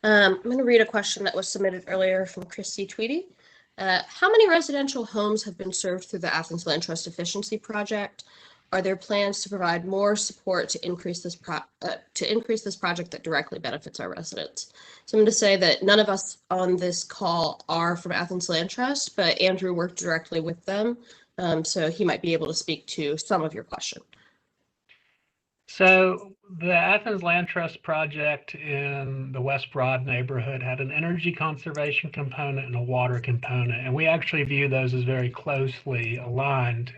I'm going to read a question that was submitted earlier from Christy Tweedy. How many residential homes have been served through the Athens Land Trust Efficiency Project? Are there plans to provide more support to increase this project that directly benefits our residents? So I'm going to say that none of us on this call are from Athens Land Trust, but Andrew worked directly with them, so he might be able to speak to some of your question. So the Athens Land Trust project in the West Broad neighborhood had an energy conservation component and a water component, and we actually view those as very closely aligned,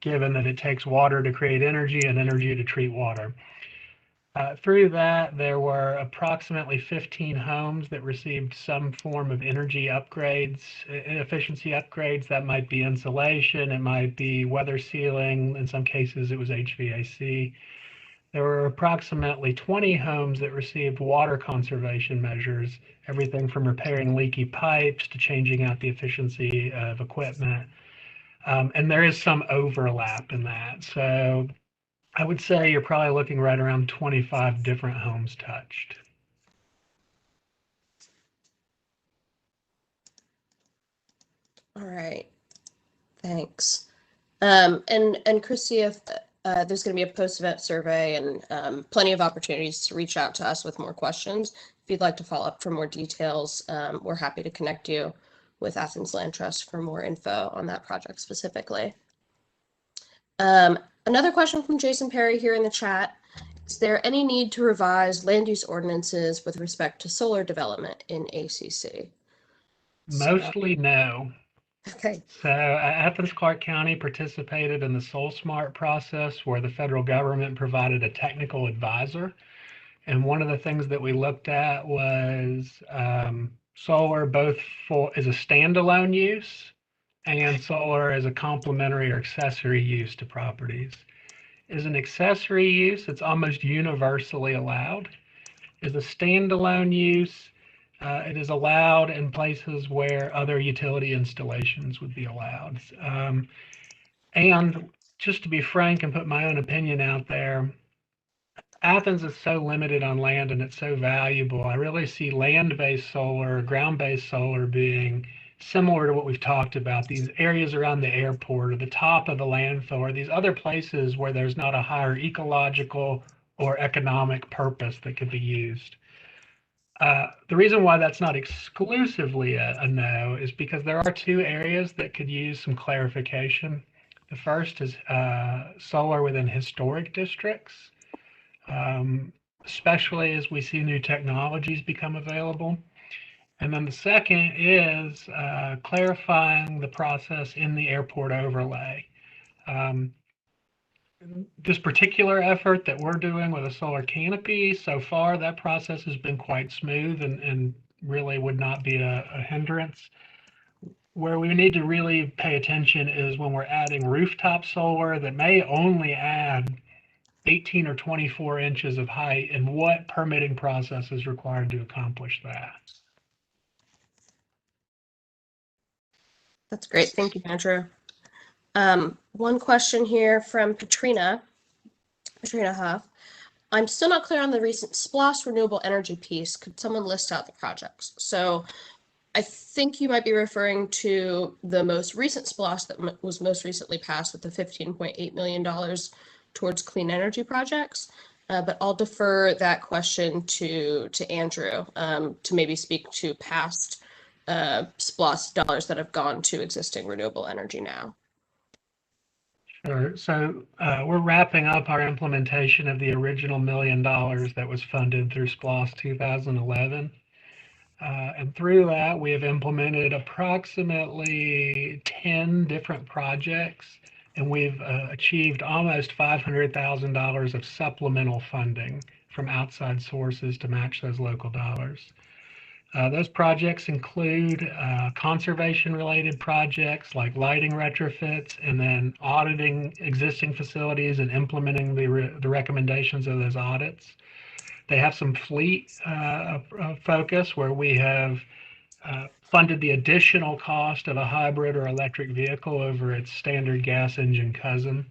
given that it takes water to create energy and energy to treat water. Through that, there were approximately 15 homes that received some form of energy upgrades, efficiency upgrades. That might be insulation, it might be weather sealing, in some cases it was HVAC. There were approximately 20 homes that received water conservation measures, everything from repairing leaky pipes to changing out the efficiency of equipment. And there is some overlap in that. So I would say you're probably looking right around 25 different homes touched. All right, thanks. And Christy, if there's going to be a post-event survey and plenty of opportunities to reach out to us with more questions. If you'd like to follow up for more details, we're happy to connect you with Athens Land Trust for more info on that project specifically. Another question from Jason Perry here in the chat. Is there any need to revise land use ordinances with respect to solar development in ACC? Mostly no. Okay. So Athens-Clarke County participated in the SolSmart process where the federal government provided a technical advisor. And one of the things that we looked at was solar both as a standalone use and solar as a complementary or accessory use to properties. As an accessory use, it's almost universally allowed. As a standalone use, it is allowed in places where other utility installations would be allowed. And just to be frank and put my own opinion out there, Athens is so limited on land and it's so valuable. I really see land-based solar, ground-based solar being similar to what we've talked about, these areas around the airport or the top of the landfill or these other places where there's not a higher ecological or economic purpose that could be used. The reason why that's not exclusively a no is because there are two areas that could use some clarification. The first is solar within historic districts, especially as we see new technologies become available. And then the second is clarifying the process in the airport overlay. This particular effort that we're doing with a solar canopy, so far that process has been quite smooth and really would not be a hindrance. Where we need to really pay attention is when we're adding rooftop solar that may only add 18 or 24 inches of height, and what permitting process is required to accomplish that. That's great. Thank you, Andrew. One question here from Katrina Huff. I'm still not clear on the recent SPLOST renewable energy piece. Could someone list out the projects? So I think you might be referring to the most recent SPLOST that was most recently passed with the $15.8 million towards clean energy projects. But I'll defer that question to Andrew to maybe speak to past SPLOST dollars that have gone to existing renewable energy now. Sure. So we're wrapping up our implementation of the original $1 million that was funded through SPLOST 2011. And through that, we have implemented approximately 10 different projects, and we've achieved almost $500,000 of supplemental funding from outside sources to match those local dollars. Those projects include conservation-related projects like lighting retrofits, and then auditing existing facilities and implementing the recommendations of those audits. They have some fleet focus where we have funded the additional cost of a hybrid or electric vehicle over its standard gas engine cousin.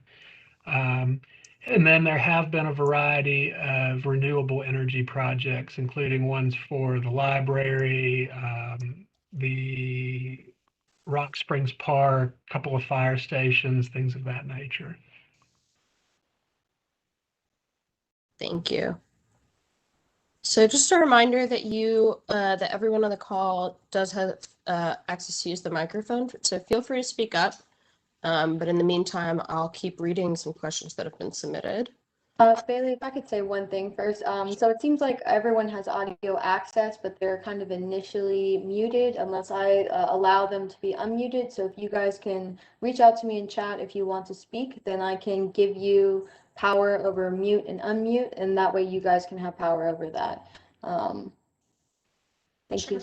And then there have been a variety of renewable energy projects, including ones for the library, the Rock Springs Park, a couple of fire stations, things of that nature. Thank you. So just a reminder that that everyone on the call does have access to use the microphone, so feel free to speak up. But in the meantime, I'll keep reading some questions that have been submitted. Bailey, if I could say one thing first. So it seems like everyone has audio access, but they're kind of initially muted unless I allow them to be unmuted. So if you guys can reach out to me in chat if you want to speak, then I can give you power over mute and unmute, and that way you guys can have power over that. Thank you.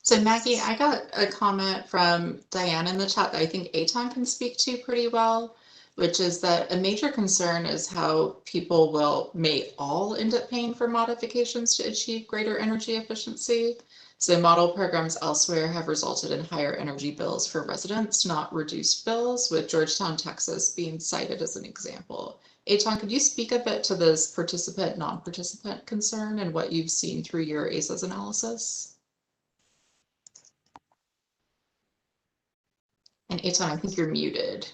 So Maggie, I got a comment from Diane in the chat that I think Eitan can speak to pretty well, which is that a major concern is how people may all end up paying for modifications to achieve greater energy efficiency. So model programs elsewhere have resulted in higher energy bills for residents, not reduced bills, with Georgetown, Texas being cited as an example. Eitan, could you speak a bit to this participant, non-participant concern and what you've seen through your ACEs analysis? And Eitan, I think you're muted.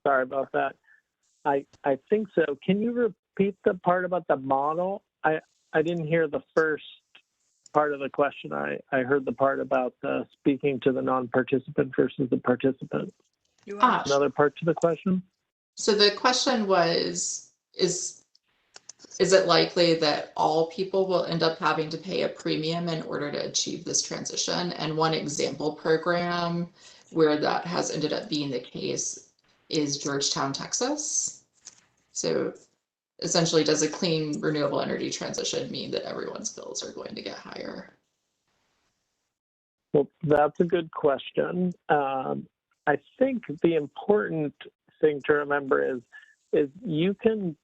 Sorry about that. I think so. Can you repeat the part about the model? I didn't hear the first part of the question. I heard the part about speaking to the non-participant versus the participant. Another part to the question? So the question was, is it likely that all people will end up having to pay a premium in order to achieve this transition? And one example program where that has ended up being the case is Georgetown, Texas. So essentially, does a clean renewable energy transition mean that everyone's bills are going to get higher? Well, that's a good question. I think the important thing to remember is you can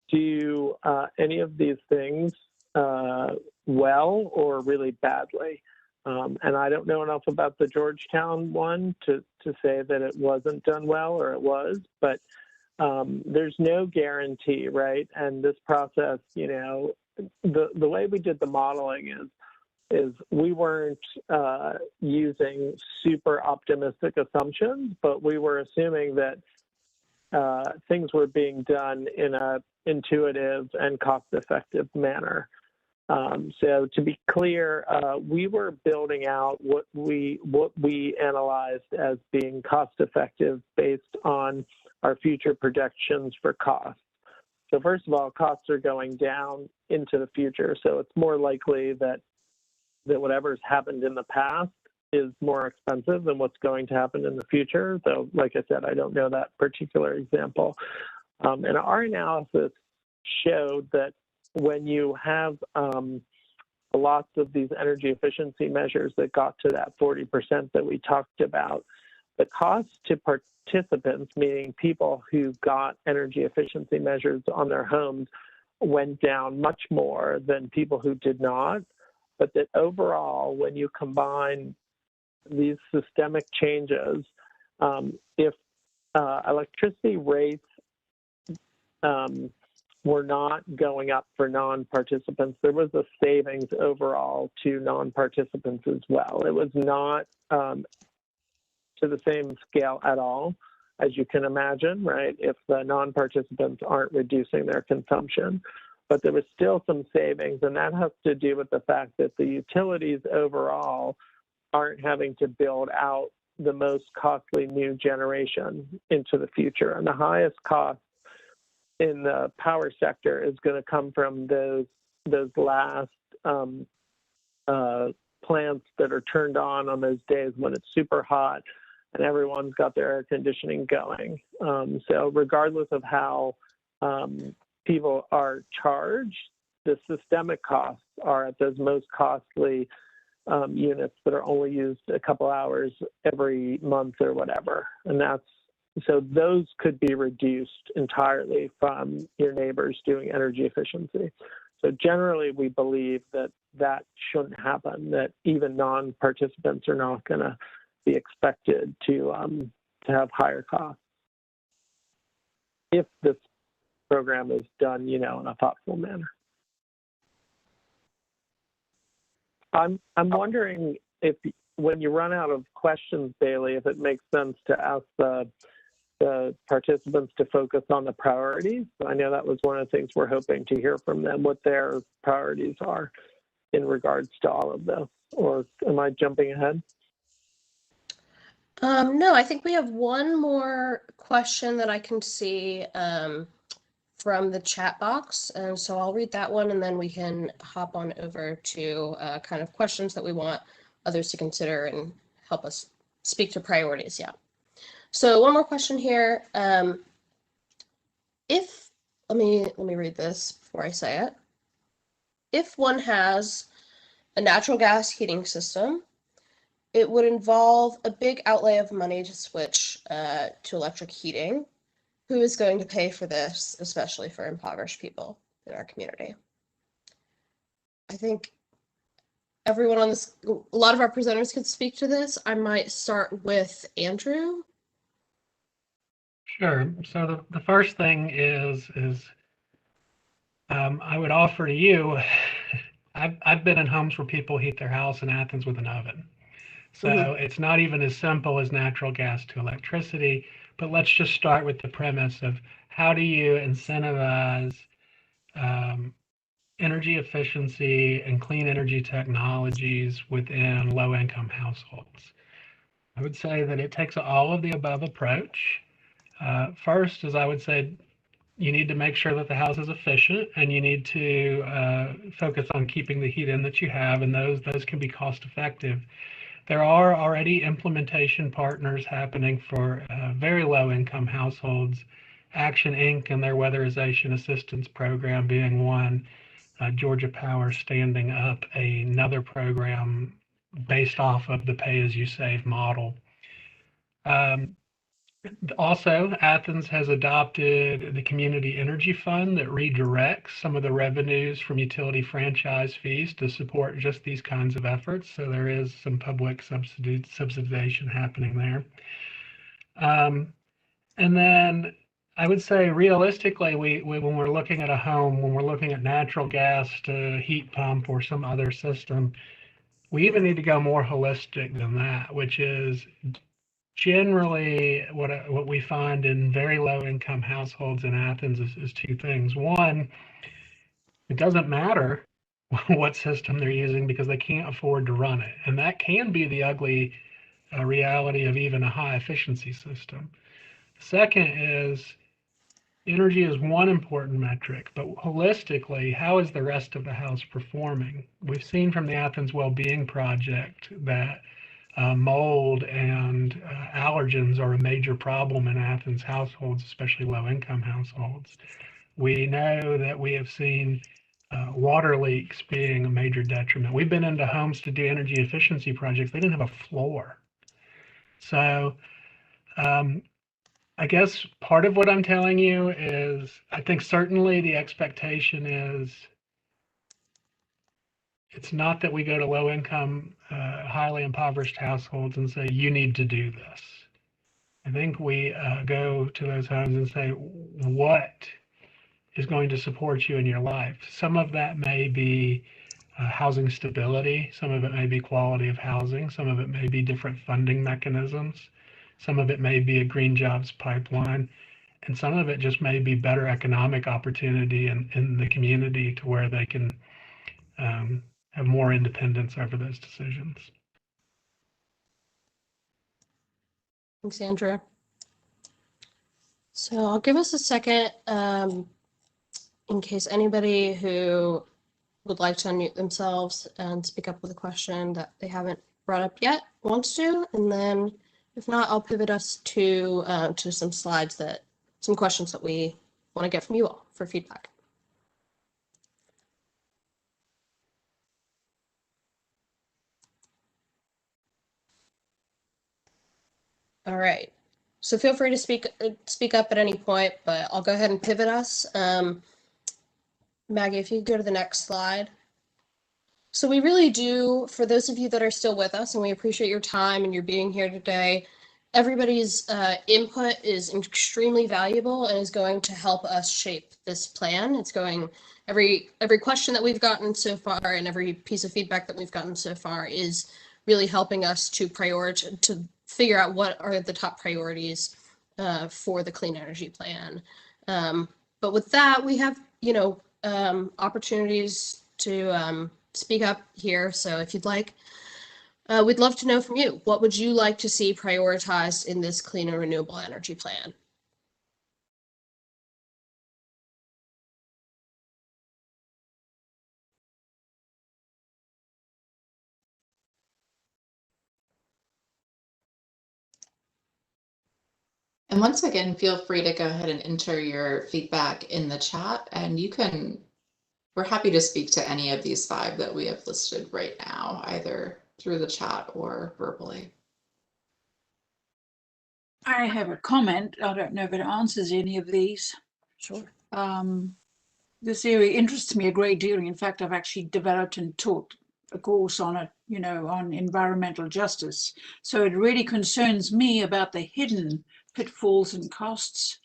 do any of these things well or really badly. And I don't know enough about the Georgetown one to say that it wasn't done well or it was, but there's no guarantee, right? And this process, you know, the way we did the modeling is we weren't using super optimistic assumptions, but we were assuming that things were being done in a intuitive and cost-effective manner. So to be clear, we were building out what we analyzed as being cost-effective based on our future projections for costs. So first of all, costs are going down into the future, so it's more likely that whatever's happened in the past is more expensive than what's going to happen in the future. Though, like I said, I don't know that particular example. And our analysis showed that when you have lots of these energy efficiency measures that got to that 40% that we talked about, the cost to participants, meaning people who got energy efficiency measures on their homes, went down much more than people who did not. But that overall, when you combine these systemic changes, if electricity rates were not going up for non-participants, there was a savings overall to non-participants as well. It was not to the same scale at all, as you can imagine, right, if the non-participants aren't reducing their consumption. But there was still some savings, and that has to do with the fact that the utilities overall aren't having to build out the most costly new generation into the future. And the highest cost in the power sector is going to come from those last plants that are turned on those days when it's super hot and everyone's got their air conditioning going. So regardless of how people are charged, the systemic costs are at those most costly units that are only used a couple hours every month or whatever. And so those could be reduced entirely from your neighbors doing energy efficiency. So generally, we believe that shouldn't happen, that even non-participants are not going to be expected to have higher costs if this program is done, in a thoughtful manner. I'm wondering if when you run out of questions, Bailey, if it makes sense to ask the participants to focus on the priorities. I know that was one of the things we're hoping to hear from them, what their priorities are in regards to all of this. Or am I jumping ahead? No, I think we have one more question that I can see from the chat box. And so I'll read that one and then we can hop on over to kind of questions that we want others to consider and help us speak to priorities. Yeah. So one more question here. Let me read this before I say it. If one has a natural gas heating system, it would involve a big outlay of money to switch to electric heating. Who is going to pay for this, especially for impoverished people in our community? I think everyone on this, a lot of our presenters could speak to this. I might start with Andrew. Sure. So the first thing is I would offer to you, I've been in homes where people heat their house in Athens with an oven. So it's not even as simple as natural gas to electricity, but let's just start with the premise of how do you incentivize energy efficiency and clean energy technologies within low-income households? I would say that it takes all of the above approach. First, as I would say, you need to make sure that the house is efficient, and you need to focus on keeping the heat in that you have, and those can be cost effective. There are already implementation partners happening for very low income households, Action Inc. and their weatherization assistance program being one, Georgia Power standing up another program based off of the pay-as-you-save model. Also, Athens has adopted the Community Energy Fund that redirects some of the revenues from utility franchise fees to support just these kinds of efforts. So there is some public subsidization happening there. And then I would say realistically, when we're looking at a home, when we're looking at natural gas to heat pump or some other system, we even need to go more holistic than that, which is generally what we find in very low income households in Athens is two things. One, it doesn't matter what system they're using because they can't afford to run it. And that can be the ugly reality of even a high efficiency system. Second is energy is one important metric, but holistically, how is the rest of the house performing? We've seen from the Athens Wellbeing Project that mold and allergens are a major problem in Athens households, especially low-income households. We know that we have seen water leaks being a major detriment. We've been into homes to do energy efficiency projects. They didn't have a floor. So I guess part of what I'm telling you is I think certainly the expectation is it's not that we go to low income, highly impoverished households and say, you need to do this. I think we go to those homes and say, what is going to support you in your life? Some of that may be housing stability. Some of it may be quality of housing. Some of it may be different funding mechanisms. Some of it may be a green jobs pipeline. And some of it just may be better economic opportunity in the community to where they can have more independence over those decisions. Thanks, Andrew. So I'll give us a second in case anybody who would like to unmute themselves and speak up with a question that they haven't brought up yet wants to, and then if not, I'll pivot us to some slides some questions that we want to get from you all for feedback. All right, so feel free to speak up at any point, but I'll go ahead and pivot us. Maggie, if you go to the next slide. So we really do, for those of you that are still with us, and we appreciate your time and your being here today, everybody's input is extremely valuable and is going to help us shape this plan. It's going, every question that we've gotten so far and every piece of feedback that we've gotten so far is really helping us to figure out what are the top priorities for the clean energy plan. But with that, we have, opportunities to speak up here. So if you'd like, we'd love to know from you. What would you like to see prioritized in this clean and renewable energy plan? And once again, feel free to go ahead and enter your feedback in the chat, and we're happy to speak to any of these 5 that we have listed right now, either through the chat or verbally. I have a comment. I don't know if it answers any of these. Sure. This area interests me a great deal. In fact, I've actually developed and taught a course on it, on environmental justice. So it really concerns me about the hidden pitfalls and costs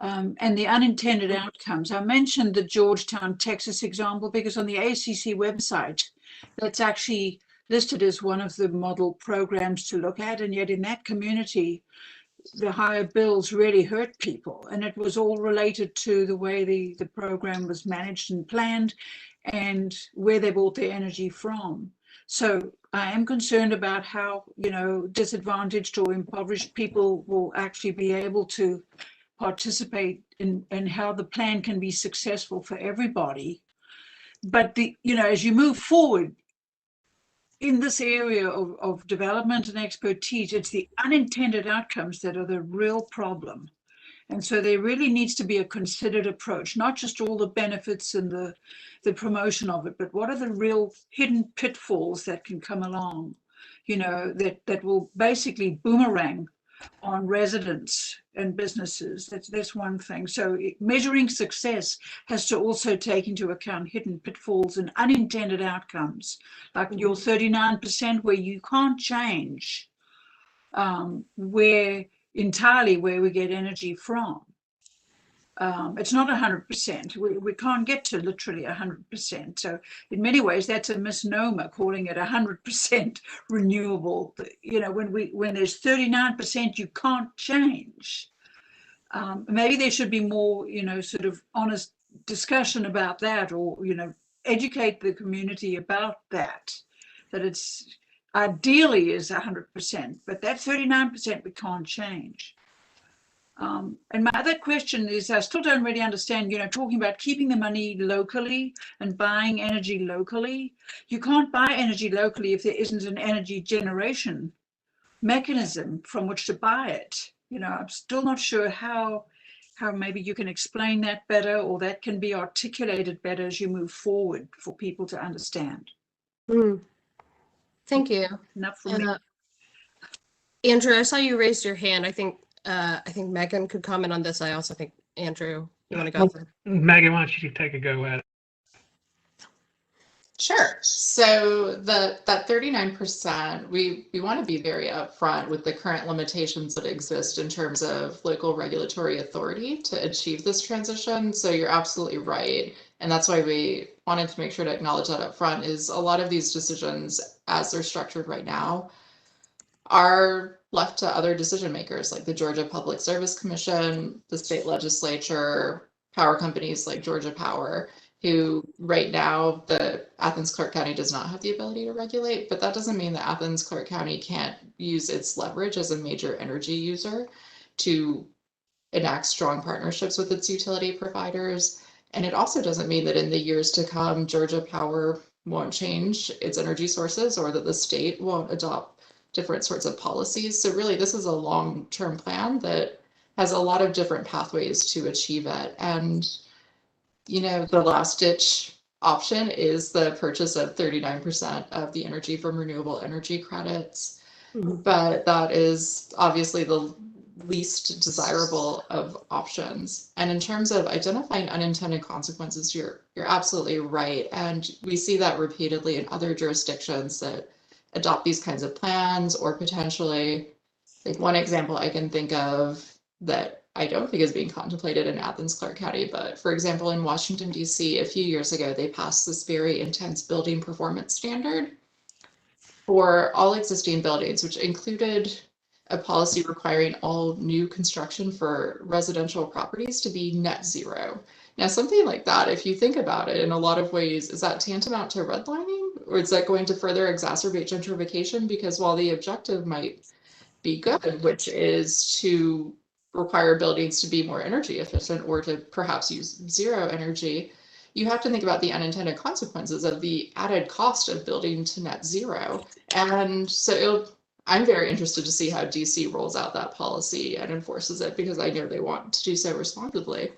and the unintended outcomes. I mentioned the Georgetown, Texas example because on the ACC website, that's actually listed as one of the model programs to look at. And yet in that community, the higher bills really hurt people. And it was all related to the way the program was managed and planned and where they bought their energy from. So I am concerned about how, disadvantaged or impoverished people will actually be able to participate in how the plan can be successful for everybody. But as you move forward, in this area of development and expertise, it's the unintended outcomes that are the real problem. And so there really needs to be a considered approach, not just all the benefits and the promotion of it, but what are the real hidden pitfalls that can come along, that will basically boomerang on residents and businesses. That's one thing. So measuring success has to also take into account hidden pitfalls and unintended outcomes, like your 39% where you can't change where we get energy from. It's not 100%. We can't get to literally 100%. So in many ways, that's a misnomer calling it 100% renewable. When there's 39%, you can't change. Maybe there should be more, sort of honest discussion about that, or educate the community about that. That it's ideally is 100%, but that 39% we can't change. And my other question is, I still don't really understand, talking about keeping the money locally and buying energy locally. You can't buy energy locally if there isn't an energy generation mechanism from which to buy it. I'm still not sure how maybe you can explain that better, or that can be articulated better as you move forward for people to understand. Thank you. Enough for me. Andrew, I saw you raised your hand. I think Megan could comment on this. I also think, Andrew, you want to go? Megan, why don't you take a go at it? Sure. So that 39%, we want to be very upfront with the current limitations that exist in terms of local regulatory authority to achieve this transition. So you're absolutely right. And that's why we wanted to make sure to acknowledge that up front, is a lot of these decisions, as they're structured right now, are left to other decision makers like the Georgia Public Service Commission, the state legislature, power companies like Georgia Power, who right now the Athens-Clarke County does not have the ability to regulate, but that doesn't mean that Athens-Clarke County can't use its leverage as a major energy user to enact strong partnerships with its utility providers. And it also doesn't mean that in the years to come, Georgia Power won't change its energy sources, or that the state won't adopt different sorts of policies. So really, this is a long-term plan that has a lot of different pathways to achieve it. And, the last ditch option is the purchase of 39% of the energy from renewable energy credits. But that is obviously the least desirable of options. And in terms of identifying unintended consequences, you're absolutely right. And we see that repeatedly in other jurisdictions that adopt these kinds of plans, or potentially, like one example I can think of that I don't think is being contemplated in Athens-Clarke County, but for example, in Washington, D.C., a few years ago, they passed this very intense building performance standard for all existing buildings, which included a policy requiring all new construction for residential properties to be net zero. Now, something like that, if you think about it in a lot of ways, is that tantamount to redlining, or is that going to further exacerbate gentrification? Because while the objective might be good, which is to require buildings to be more energy efficient or to perhaps use zero energy, you have to think about the unintended consequences of the added cost of building to net zero. And so I'm very interested to see how DC rolls out that policy and enforces it, because I know they want to do so responsibly.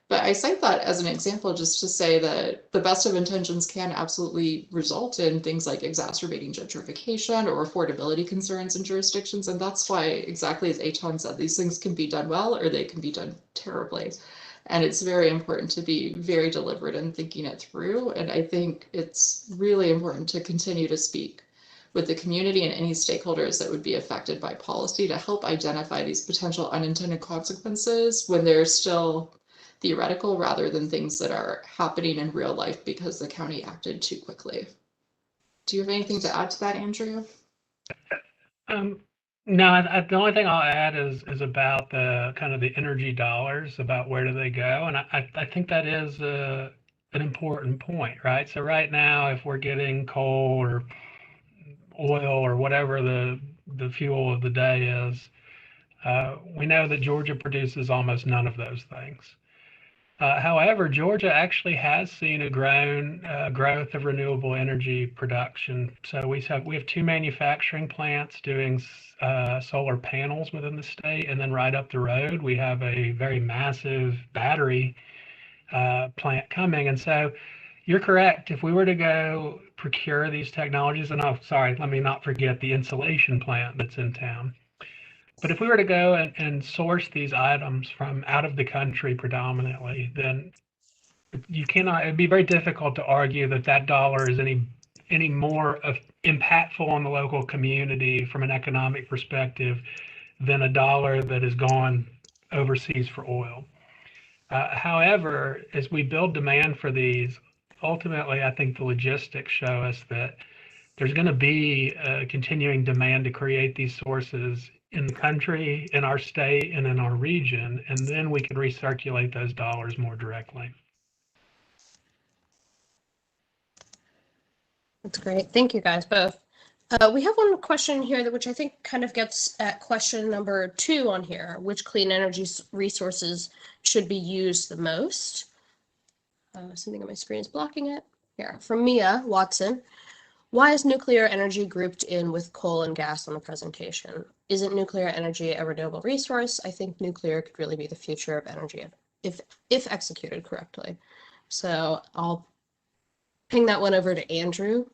But I cite that as an example just to say that the best of intentions can absolutely result in things like exacerbating gentrification or affordability concerns in jurisdictions. And that's why, exactly as Eitan said, these things can be done well or they can be done terribly. And it's very important to be very deliberate in thinking it through. And I think it's really important to continue to speak with the community and any stakeholders that would be affected by policy to help identify these potential unintended consequences when they're still theoretical rather than things that are happening in real life because the county acted too quickly. Do you have anything to add to that, Andrew? No, the only thing I'll add is about the kind of the energy dollars, about where do they go, and I think that is an important point, right? So right now, if we're getting coal or oil or whatever the fuel of the day is, we know that Georgia produces almost none of those things. However, Georgia actually has seen a growth of renewable energy production. So we have 2 manufacturing plants doing solar panels within the state, and then right up the road we have a very massive battery plant coming. And so you're correct. If we were to go procure these technologies, and oh, sorry, let me not forget the insulation plant that's in town. But if we were to go and source these items from out of the country predominantly, then you cannot, it'd be very difficult to argue that that dollar is any more impactful on the local community from an economic perspective than a dollar that has gone overseas for oil. However, as we build demand for these, ultimately, I think the logistics show us that there's going to be a continuing demand to create these sources in the country, in our state, and in our region, and then we can recirculate those dollars more directly. That's great. Thank you guys both. We have one question here which I think kind of gets at question number 2 on here. Which clean energy resources should be used the most? Something on my screen is blocking it. Here, from Mia Watson. Why is nuclear energy grouped in with coal and gas on the presentation? Isn't nuclear energy a renewable resource? I think nuclear could really be the future of energy if executed correctly. So I'll ping that one over to Andrew.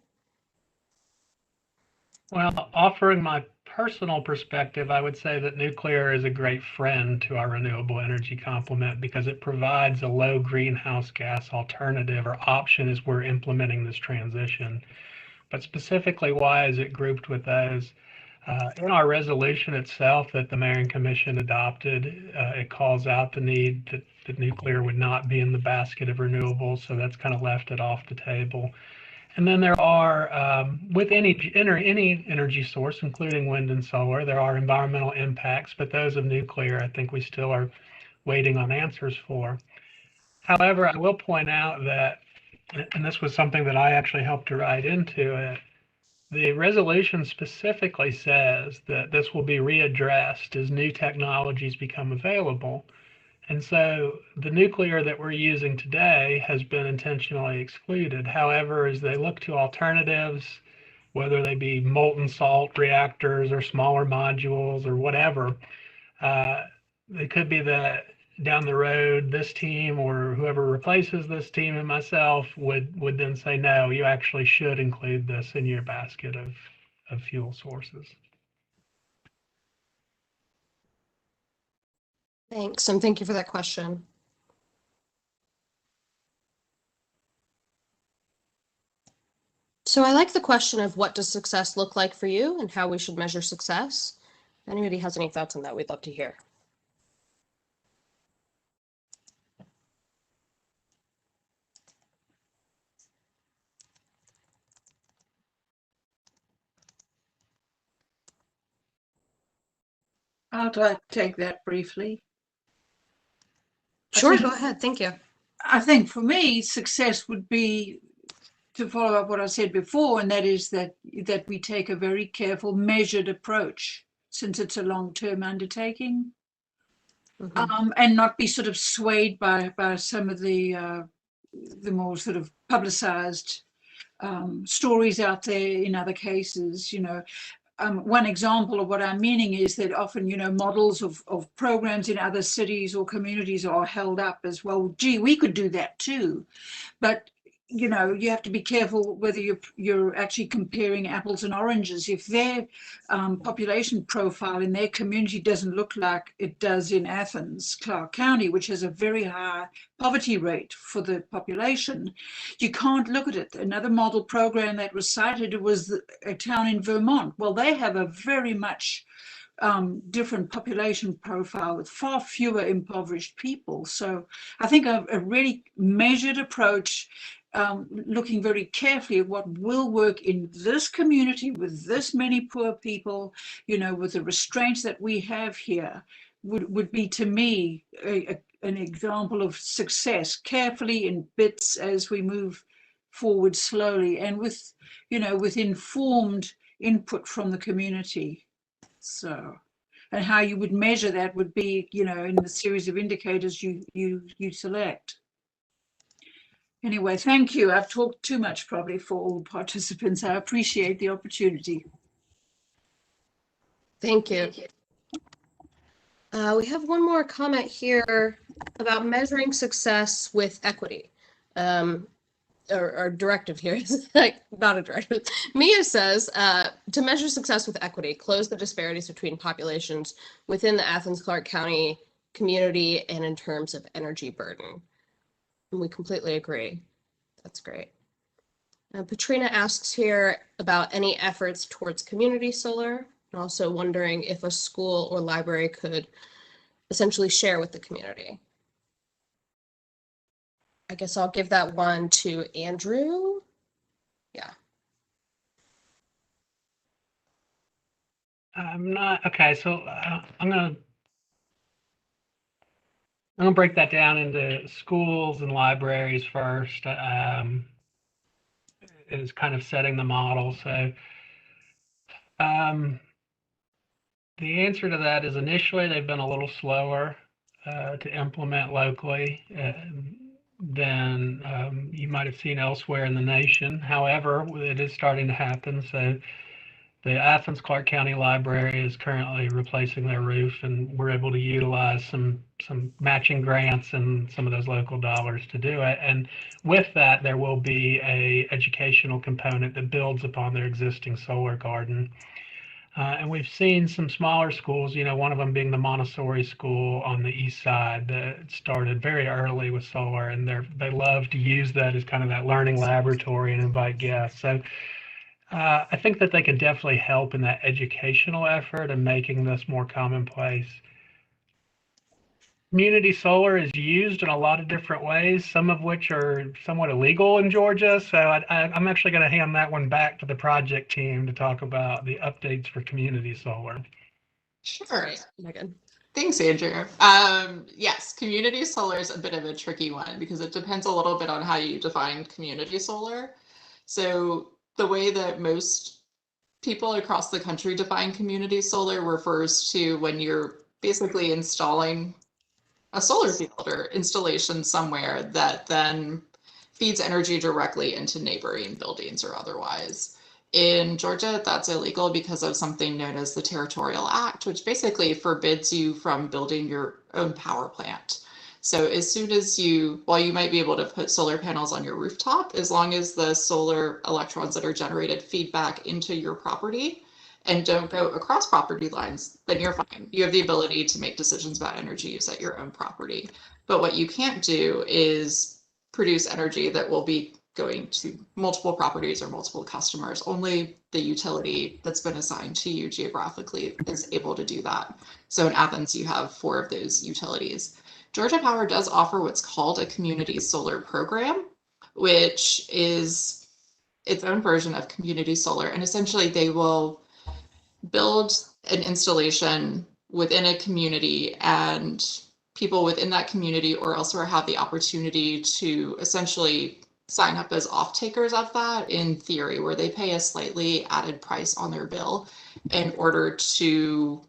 Well, offering my personal perspective, I would say that nuclear is a great friend to our renewable energy complement because it provides a low greenhouse gas alternative or option as we're implementing this transition. But specifically, why is it grouped with those? In our resolution itself that the Mayor and Commission adopted, it calls out the need that nuclear would not be in the basket of renewables, so that's kind of left it off the table. And then there are, with any energy source, including wind and solar, there are environmental impacts, but those of nuclear, I think we still are waiting on answers for. However, I will point out that, and this was something that I actually helped to write into it, the resolution specifically says that this will be readdressed as new technologies become available. And so the nuclear that we're using today has been intentionally excluded. However, as they look to alternatives, whether they be molten salt reactors or smaller modules or whatever, it could be that down the road, this team or whoever replaces this team and myself would then say, no, you actually should include this in your basket of fuel sources. Thanks, and thank you for that question. So I like the question of what does success look like for you and how we should measure success. If anybody has any thoughts on that, we'd love to hear. I'd like to take that briefly. Sure, think- go ahead. Thank you. I think for me, success would be to follow up what I said before, and that is that we take a very careful, measured approach, since it's a long-term undertaking, and not be sort of swayed by some of the more sort of publicized stories out there in other cases. One example of what I'm meaning is that often, models of programs in other cities or communities are held up as, well, gee, we could do that too. But you have to be careful whether you're actually comparing apples and oranges. If their population profile in their community doesn't look like it does in Athens-Clarke County, which has a very high poverty rate for the population, you can't look at it. Another model program that was cited was a town in Vermont. Well, they have a very much different population profile with far fewer impoverished people. So I think a really measured approach, looking very carefully at what will work in this community with this many poor people, with the restraints that we have here, would be, to me, an example of success, carefully in bits as we move forward slowly, and with informed input from the community. So, and how you would measure that would be, in the series of indicators you select. Anyway, thank you. I've talked too much probably for all participants. I appreciate the opportunity. Thank you. We have one more comment here about measuring success with equity. Our directive here is like not a directive. Mia says, to measure success with equity, close the disparities between populations within the Athens-Clarke County community and in terms of energy burden. And we completely agree. That's great. Patrina asks here about any efforts towards community solar, and also wondering if a school or library could essentially share with the community. I guess I'll give that one to Andrew. Yeah. I'm not, okay, so I'm gonna break that down into schools and libraries first. Is kind of setting the model. So the answer to that is initially they've been a little slower to implement locally than you might have seen elsewhere in the nation. However, it is starting to happen. So the Athens-Clarke County Library is currently replacing their roof, and we're able to utilize some matching grants and some of those local dollars to do it. And with that, there will be a educational component that builds upon their existing solar garden. And we've seen some smaller schools, one of them being the Montessori school on the east side that started very early with solar, and they love to use that as kind of that learning laboratory and invite guests. So I think that they can definitely help in that educational effort and making this more commonplace. Community solar is used in a lot of different ways, some of which are somewhat illegal in Georgia. So I'm actually going to hand that one back to the project team to talk about the updates for community solar. Sure. Megan. Thanks, Andrew. Yes, community solar is a bit of a tricky one because it depends a little bit on how you define community solar. So the way that most people across the country define community solar refers to when you're basically installing a solar field or installation somewhere that then feeds energy directly into neighboring buildings or otherwise. In Georgia, that's illegal because of something known as the Territorial Act, which basically forbids you from building your own power plant. So as soon as while you might be able to put solar panels on your rooftop, as long as the solar electrons that are generated feed back into your property and don't go across property lines, then you're fine. You have the ability to make decisions about energy use at your own property. But what you can't do is produce energy that will be going to multiple properties or multiple customers. Only the utility that's been assigned to you geographically is able to do that. So in Athens, you have 4 of those utilities. Georgia Power does offer what's called a community solar program, which is its own version of community solar. And essentially they will build an installation within a community, and people within that community or elsewhere have the opportunity to essentially sign up as off-takers of that in theory, where they pay a slightly added price on their bill in order to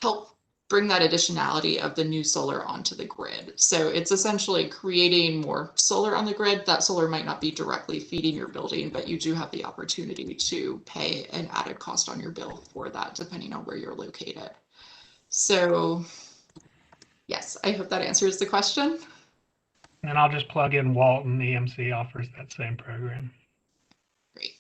help bring that additionality of the new solar onto the grid. So it's essentially creating more solar on the grid. That solar might not be directly feeding your building, but you do have the opportunity to pay an added cost on your bill for that, depending on where you're located. So yes, I hope that answers the question. And I'll just plug in Walton EMC offers that same program. Great.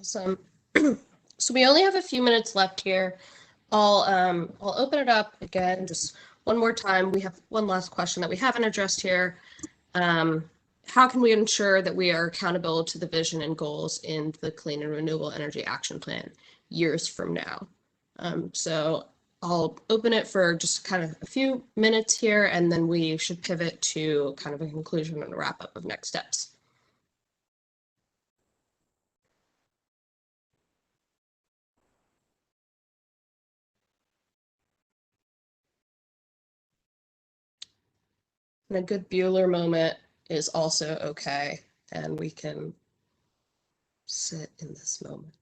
Awesome. So we only have a few minutes left here. I'll open it up again just one more time. We have one last question that we haven't addressed here. How can we ensure that we are accountable to the vision and goals in the Clean and Renewable Energy Action Plan years from now? So I'll open it for just kind of a few minutes here, and then we should pivot to kind of a conclusion and a wrap up of next steps. And a good Bueller moment is also okay, and we can sit in this moment.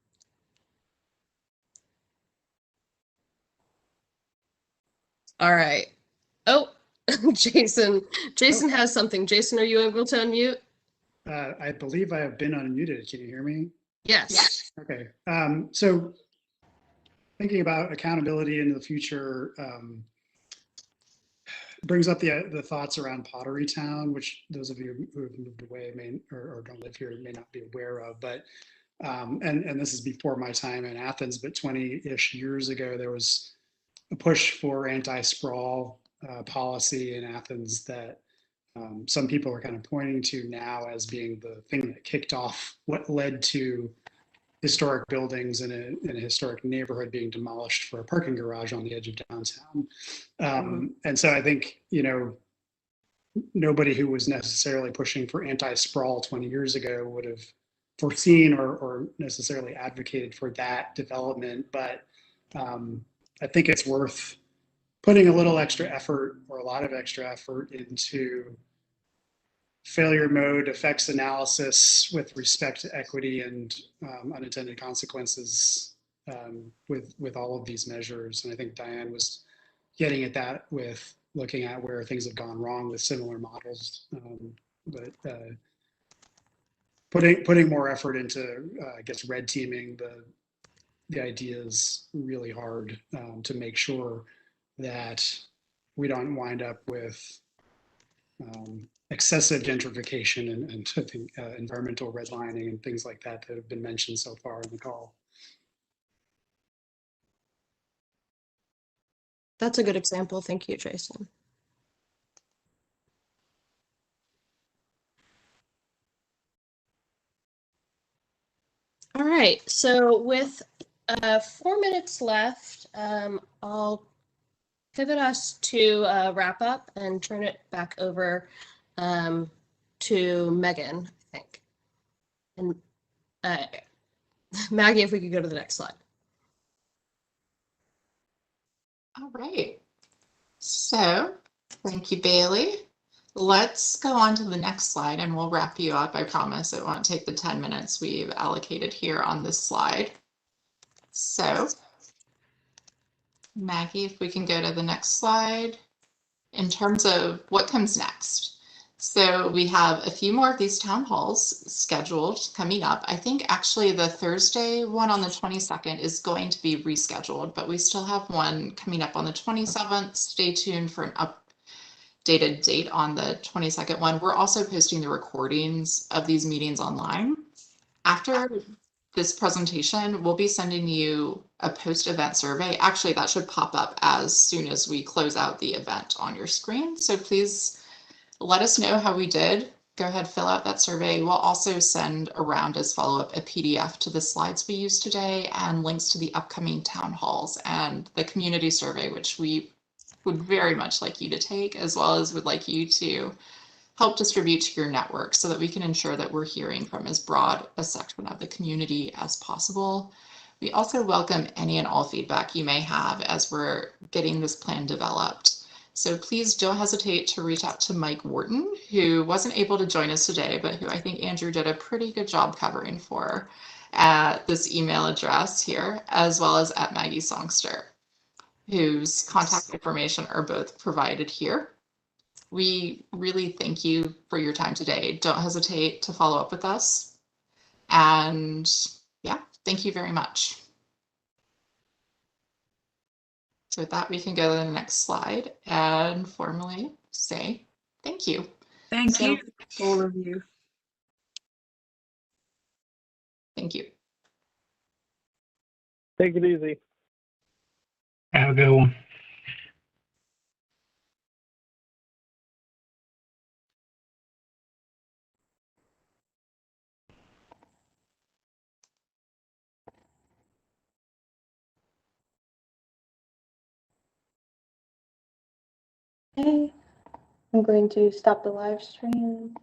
All right. Oh, Jason has something. Jason, are you able to unmute? I believe I have been unmuted. Can you hear me? Yes. Okay. So thinking about accountability into the future brings up the thoughts around Pottery Town, which those of you who have moved away may or don't live here may not be aware of. But and this is before my time in Athens, but 20-ish years ago, there was a push for anti-sprawl policy in Athens that some people are kind of pointing to now as being the thing that kicked off what led to historic buildings in a historic neighborhood being demolished for a parking garage on the edge of downtown. And so I think, nobody who was necessarily pushing for anti-sprawl 20 years ago would have foreseen or necessarily advocated for that development. But I think it's worth putting a little extra effort or a lot of extra effort into failure mode effects analysis with respect to equity and unintended consequences with all of these measures. And I think Diane was getting at that with looking at where things have gone wrong with similar models. But putting more effort into, I guess, red teaming the ideas really hard to make sure that we don't wind up with excessive gentrification and I think environmental redlining and things like that that have been mentioned so far in the call. That's a good example. Thank you, Jason. All right, so with 4 minutes left, I'll pivot us to wrap up and turn it back over to Megan, I think. And Maggie, if we could go to the next slide. All right. So thank you, Bailey. Let's go on to the next slide and we'll wrap you up. I promise it won't take the 10 minutes we've allocated here on this slide. So Maggie, if we can go to the next slide in terms of what comes next. So we have a few more of these town halls scheduled coming up. I think actually the Thursday one on the 22nd is going to be rescheduled, but we still have one coming up on the 27th. Stay tuned for an updated date on the 22nd one. We're also posting the recordings of these meetings online. After this presentation, we'll be sending you a post-event survey. Actually, that should pop up as soon as we close out the event on your screen. So please let us know how we did. Go ahead, fill out that survey. We'll also send around as follow-up a PDF to the slides we used today and links to the upcoming town halls and the community survey, which we would very much like you to take, as well as would like you to help distribute to your network so that we can ensure that we're hearing from as broad a section of the community as possible. We also welcome any and all feedback you may have as we're getting this plan developed. So please don't hesitate to reach out to Mike Wharton, who wasn't able to join us today, but who I think Andrew did a pretty good job covering for at this email address here, as well as at Maggie Songster, whose contact information are both provided here. We really thank you for your time today. Don't hesitate to follow up with us. And yeah, thank you very much. So with that, we can go to the next slide and formally say thank you. Thank you, all of you. Thank you. Take it easy. Have a good one. Okay, I'm going to stop the live stream.